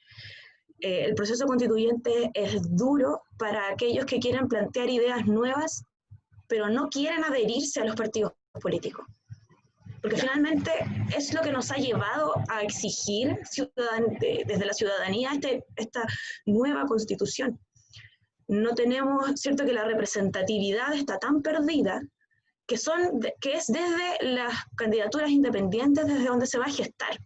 El proceso constituyente es duro para aquellos que quieren plantear ideas nuevas, pero no quieren adherirse a los partidos políticos. Porque finalmente es lo que nos ha llevado a exigir desde la ciudadanía esta nueva constitución. No tenemos, cierto que la representatividad está tan perdida que es desde las candidaturas independientes desde donde se va a gestar.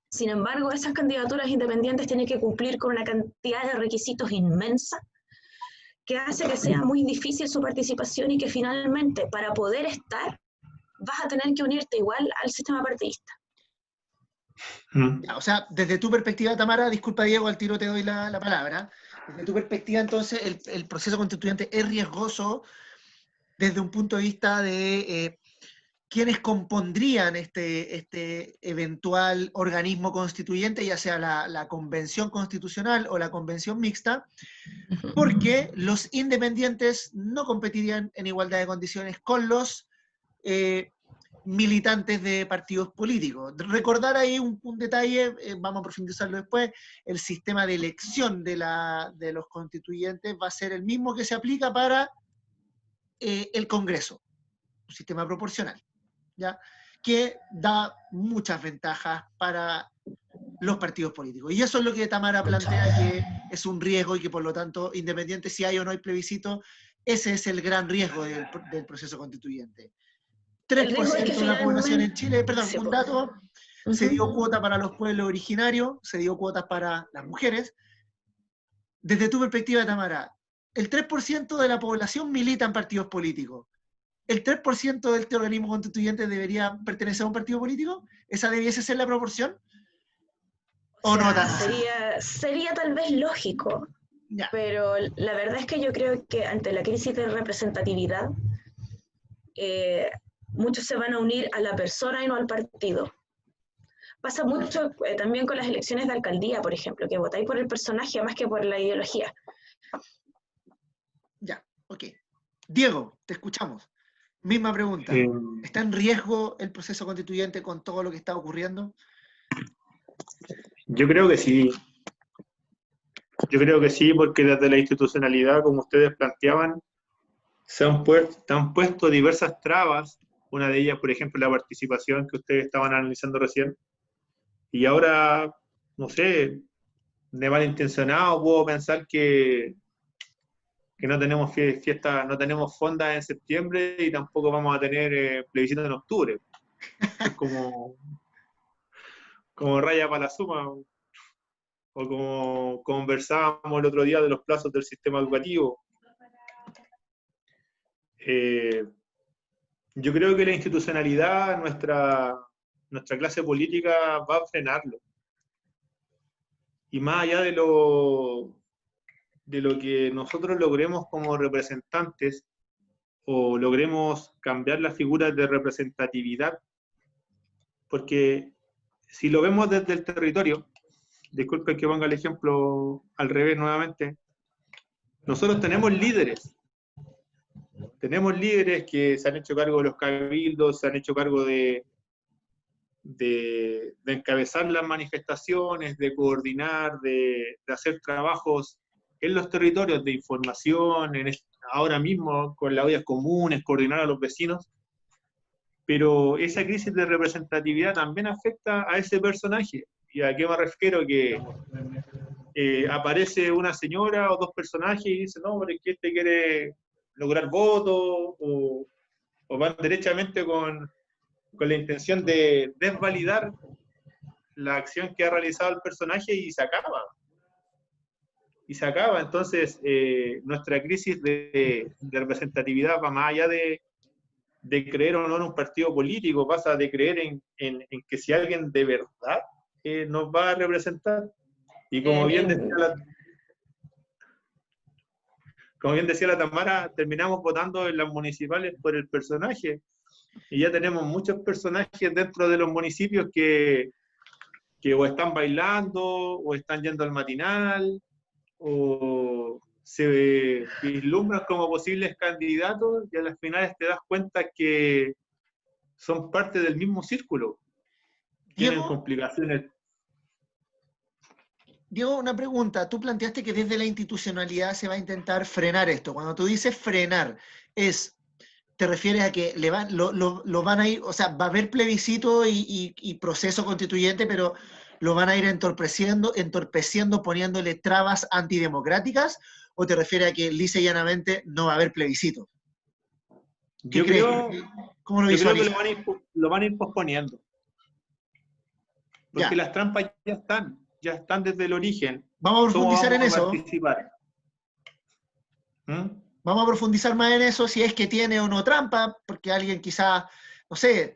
Sin embargo, esas candidaturas independientes tienen que cumplir con una cantidad de requisitos inmensa que hace que sea muy difícil su participación y que finalmente, para poder estar, vas a tener que unirte igual al sistema partidista. O sea, desde tu perspectiva, Tamara, disculpa Diego, al tiro te doy la palabra. Desde tu perspectiva, entonces, el proceso constituyente es riesgoso desde un punto de vista de quienes compondrían este eventual organismo constituyente, ya sea la convención constitucional o la convención mixta, porque los independientes no competirían en igualdad de condiciones con los militantes de partidos políticos. Recordar ahí un detalle, vamos a profundizarlo después, el sistema de elección de los constituyentes va a ser el mismo que se aplica para el Congreso, un sistema proporcional, ¿ya? Que da muchas ventajas para los partidos políticos. Y eso es lo que Tamara plantea, que es un riesgo y que por lo tanto, independiente si hay o no hay plebiscito, ese es el gran riesgo del proceso constituyente. 3% de la población en Chile, perdón, un dato, se dio cuota para los pueblos originarios, se dio cuotas para las mujeres. Desde tu perspectiva, Tamara, el 3% de la población milita en partidos políticos. ¿El 3% de este organismo constituyente debería pertenecer a un partido político? ¿Esa debiese ser la proporción? ¿O no tan así? Sería tal vez lógico, ya. Pero la verdad es que yo creo que ante la crisis de representatividad, muchos se van a unir a la persona y no al partido. Pasa mucho también con las elecciones de alcaldía, por ejemplo, que votáis por el personaje más que por la ideología. Ya, ok. Diego, te escuchamos. Misma pregunta. ¿Está en riesgo el proceso constituyente con todo lo que está ocurriendo? Yo creo que sí. Yo creo que sí, porque desde la institucionalidad, como ustedes planteaban, se han puesto diversas trabas. Una de ellas, por ejemplo, la participación que ustedes estaban analizando recién. Y ahora, no sé, de malintencionado puedo pensar que no tenemos fiesta, no tenemos fondas en septiembre y tampoco vamos a tener plebiscito en octubre. Es como raya para la suma, o como conversábamos el otro día de los plazos del sistema educativo. Yo creo que la institucionalidad, nuestra clase política va a frenarlo. Y más allá de lo que nosotros logremos como representantes o logremos cambiar las figuras de representatividad, porque si lo vemos desde el territorio, disculpen que ponga el ejemplo al revés nuevamente, nosotros tenemos líderes que se han hecho cargo de los cabildos, se han hecho cargo de encabezar las manifestaciones, de coordinar, de hacer trabajos en los territorios de información, ahora mismo con las ollas comunes, coordinar a los vecinos, pero esa crisis de representatividad también afecta a ese personaje. ¿Y a qué me refiero? Que aparece una señora o dos personajes y dicen, no, pero es que este quiere lograr votos, o van derechamente con la intención de desvalidar la acción que ha realizado el personaje y se acaba. Entonces, nuestra crisis de representatividad va más allá de creer o no en un partido político, pasa de creer en que si alguien de verdad nos va a representar. Y como bien decía la Tamara, terminamos votando en las municipales por el personaje. Y ya tenemos muchos personajes dentro de los municipios que o están bailando, o están yendo al matinal, o se vislumbran como posibles candidatos, y a las finales te das cuenta que son parte del mismo círculo. Tienen complicaciones. Diego, una pregunta. Tú planteaste que desde la institucionalidad se va a intentar frenar esto. Cuando tú dices frenar, ¿te refieres a que lo van a ir, o sea, va a haber plebiscito y proceso constituyente, pero lo van a ir entorpeciendo, poniéndole trabas antidemocráticas? ¿O te refieres a que lisa y llanamente no va a haber plebiscito? Yo creo que lo van a ir posponiendo. Porque las trampas ya están desde el origen. Vamos a profundizar en eso. Vamos a profundizar más en eso, si es que tiene o no trampa, porque alguien quizá, no sé,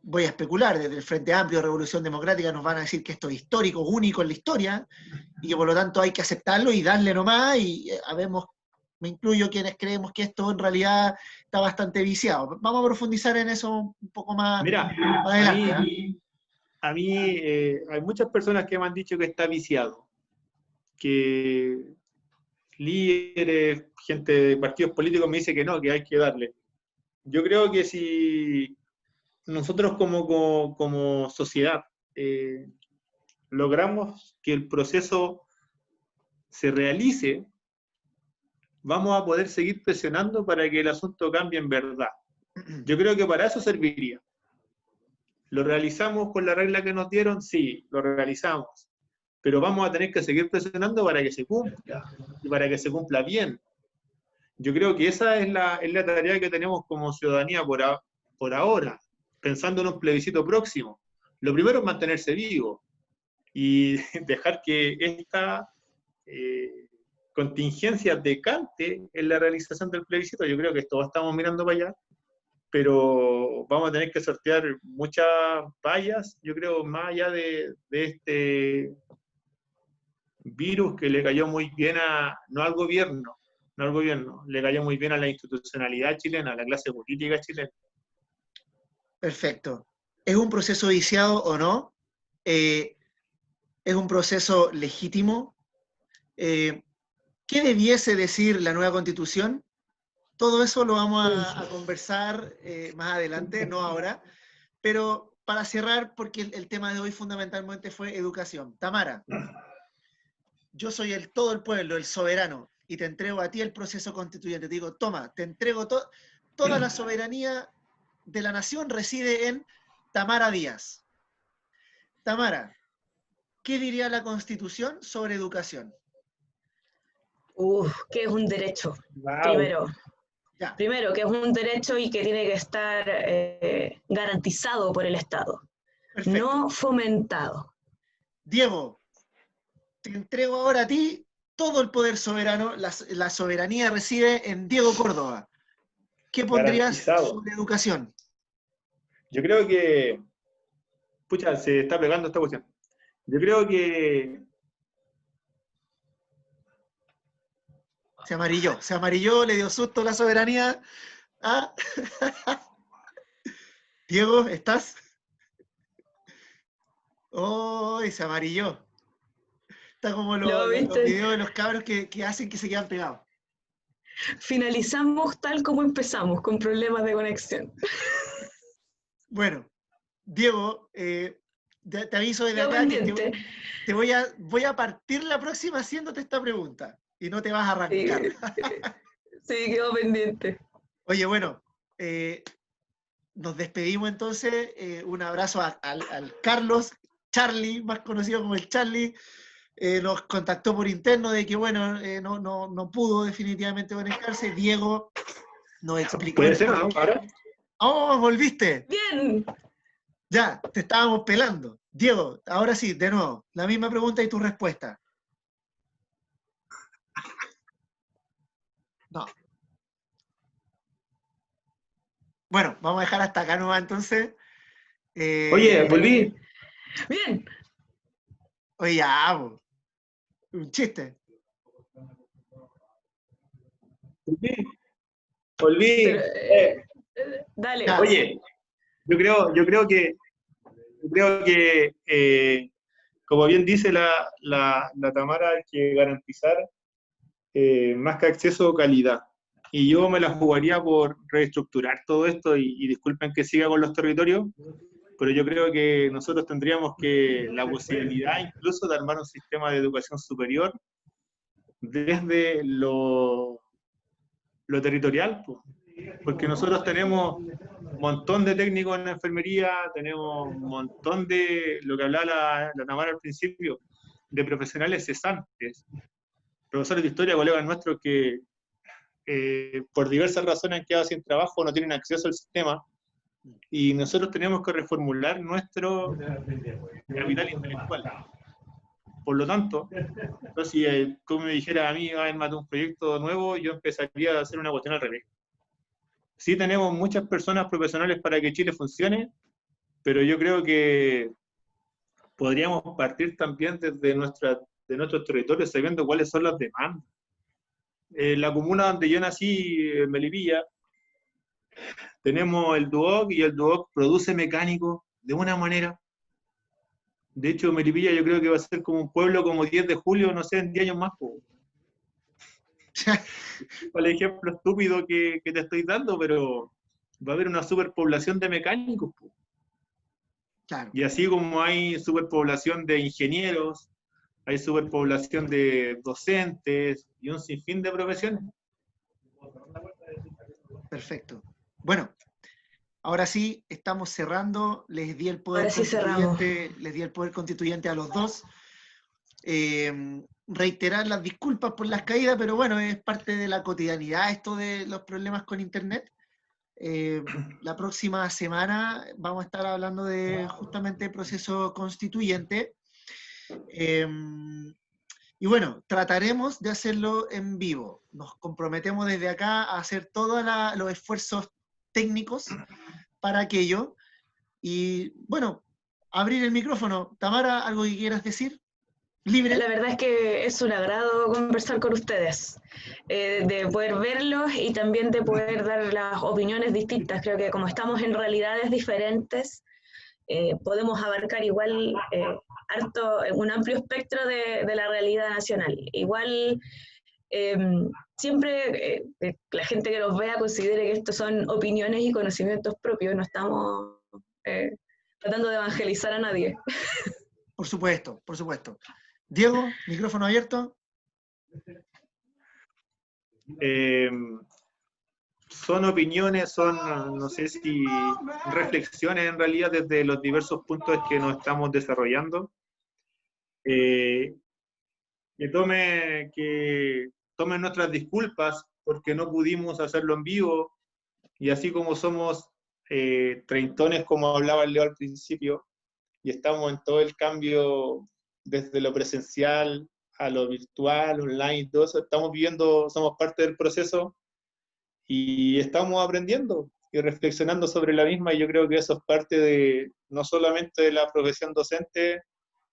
voy a especular, desde el Frente Amplio, Revolución Democrática, nos van a decir que esto es histórico, único en la historia, y que por lo tanto hay que aceptarlo y darle nomás, y me incluyo quienes creemos que esto en realidad está bastante viciado. Vamos a profundizar en eso un poco más, más adelante. A mí hay muchas personas que me han dicho que está viciado, que líderes, gente de partidos políticos me dice que no, que hay que darle. Yo creo que si nosotros como sociedad logramos que el proceso se realice, vamos a poder seguir presionando para que el asunto cambie en verdad. Yo creo que para eso serviría. ¿Lo realizamos con la regla que nos dieron? Sí, lo realizamos. Pero vamos a tener que seguir presionando para que se cumpla, y para que se cumpla bien. Yo creo que esa es la tarea que tenemos como ciudadanía por ahora, pensando en un plebiscito próximo. Lo primero es mantenerse vivo y dejar que esta contingencia decante en la realización del plebiscito. Yo creo que todos estamos mirando para allá, pero vamos a tener que sortear muchas vallas, yo creo, más allá de este virus que le cayó muy bien no al gobierno, le cayó muy bien a la institucionalidad chilena, a la clase política chilena. Perfecto. ¿Es un proceso viciado o no? ¿Es un proceso legítimo? ¿Qué debiese decir la nueva Constitución? Todo eso lo vamos a conversar más adelante, no ahora. Pero para cerrar, porque el tema de hoy fundamentalmente fue educación. Tamara, yo soy todo el pueblo, el soberano, y te entrego a ti el proceso constituyente. Te digo, toma, te entrego toda la soberanía de la nación reside en Tamara Díaz. Tamara, ¿qué diría la Constitución sobre educación? Que es un derecho, Wow. Primero, que es un derecho y que tiene que estar garantizado por el Estado, Perfecto. no fomentado. Diego, te entrego ahora a ti todo el poder soberano, la soberanía reside en Diego Córdoba. ¿Qué pondrías sobre educación? Yo creo que, pucha, se está pegando esta cuestión. Yo creo que se amarilló, le dio susto la soberanía. ¿Ah? Diego, ¿estás? ¡Oh! Se amarilló. Está como los videos de los cabros que hacen que se quedan pegados. Finalizamos tal como empezamos, con problemas de conexión. Bueno, Diego, te aviso desde acá que te voy a partir la próxima haciéndote esta pregunta y no te vas a arrancar. Sí, quedó pendiente. Oye, bueno, nos despedimos entonces. Un abrazo al Carlos, Charlie, más conocido como el Charlie. Nos contactó por interno de que, bueno, no pudo definitivamente conectarse. Diego nos explicó. ¿Puede ser o no? ¿Ahora? ¡Oh, volviste! ¡Bien! Ya, te estábamos pelando. Diego, ahora sí, de nuevo, la misma pregunta y tu respuesta. No. Bueno, vamos a dejar hasta acá nomás entonces. Oye, volví. Bien. Oye, ya, un chiste. Volví. Dale. Ya. Oye, yo creo que como bien dice la Tamara, hay que garantizar más que acceso, calidad. Y yo me la jugaría por reestructurar todo esto, y disculpen que siga con los territorios, pero yo creo que nosotros tendríamos la posibilidad incluso de armar un sistema de educación superior desde lo territorial, porque nosotros tenemos un montón de técnicos en la enfermería, tenemos un montón de, lo que hablaba la Tamara al principio, de profesionales cesantes, profesores de historia, colegas nuestros que por diversas razones han quedado sin trabajo, no tienen acceso al sistema, y nosotros tenemos que reformular nuestro capital intelectual. Por lo tanto, si tú me dijeras a mí, armate un proyecto nuevo, yo empezaría a hacer una cuestión al revés. Sí tenemos muchas personas profesionales para que Chile funcione, pero yo creo que podríamos partir también desde nuestros territorios, sabiendo cuáles son las demandas. La comuna donde yo nací, en Melipilla, tenemos el DUOC, y el DUOC produce mecánicos de una manera. De hecho, Melipilla yo creo que va a ser como un pueblo como 10 de julio, no sé, en 10 años más. Para el ejemplo estúpido que te estoy dando, pero va a haber una superpoblación de mecánicos. Claro. Y así como hay superpoblación de ingenieros, hay superpoblación de docentes y un sinfín de profesiones. Perfecto. Bueno, ahora sí, estamos cerrando. Les di el poder constituyente a los dos. Reiterar las disculpas por las caídas, pero bueno, es parte de la cotidianidad esto de los problemas con Internet. La próxima semana vamos a estar hablando de justamente el proceso constituyente. Y bueno, trataremos de hacerlo en vivo. Nos comprometemos desde acá a hacer todos los esfuerzos técnicos para aquello. Y bueno, abrir el micrófono. Tamara, ¿algo que quieras decir? Libre. La verdad es que es un agrado conversar con ustedes, de poder verlos y también de poder dar las opiniones distintas. Creo que como estamos en realidades diferentes, podemos abarcar igual un amplio espectro de la realidad nacional. Igual siempre la gente que nos vea considere que estos son opiniones y conocimientos propios, no estamos tratando de evangelizar a nadie. Por supuesto, por supuesto. Diego, micrófono abierto. Son opiniones, son, no sé si reflexiones en realidad desde los diversos puntos que nos estamos desarrollando. Que tomen nuestras disculpas porque no pudimos hacerlo en vivo, y así como somos treintones, como hablaba Leo al principio, y estamos en todo el cambio desde lo presencial a lo virtual, online, todo eso, estamos viviendo, somos parte del proceso y estamos aprendiendo y reflexionando sobre la misma, y yo creo que eso es parte de, no solamente de la profesión docente,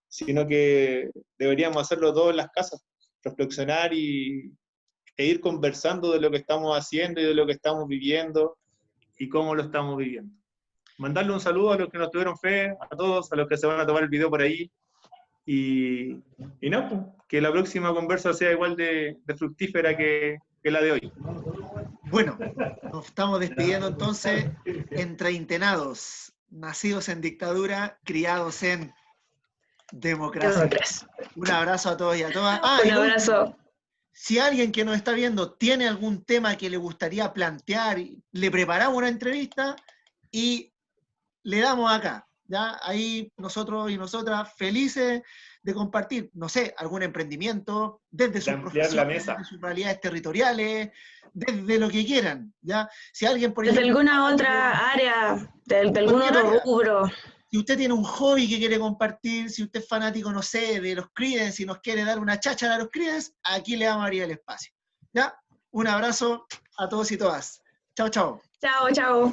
sino que deberíamos hacerlo todos en las casas, reflexionar e ir conversando de lo que estamos haciendo y de lo que estamos viviendo y cómo lo estamos viviendo. Mandarle un saludo a los que nos tuvieron fe, a todos, a los que se van a tomar el video por ahí, y no, pues, que la próxima conversa sea igual de fructífera que la de hoy. Bueno, nos estamos despidiendo entonces, entreintenados, nacidos en dictadura, criados en democracia. Un abrazo a todos y a todas. Un abrazo. Si alguien que nos está viendo tiene algún tema que le gustaría plantear, le preparamos una entrevista y le damos acá, ¿ya? Ahí nosotros y nosotras felices de compartir, no sé, algún emprendimiento, desde sus profesiones, desde sus realidades territoriales, desde lo que quieran, ¿ya? Si alguien, por ejemplo, desde alguna otra área, de algún otro rubro. Si usted tiene un hobby que quiere compartir, si usted es fanático, no sé, de los Creedence y nos quiere dar una cháchara a los Creedence, aquí le vamos a abrir el espacio. ¿Ya? Un abrazo a todos y todas. Chao, chao. Chao, chao.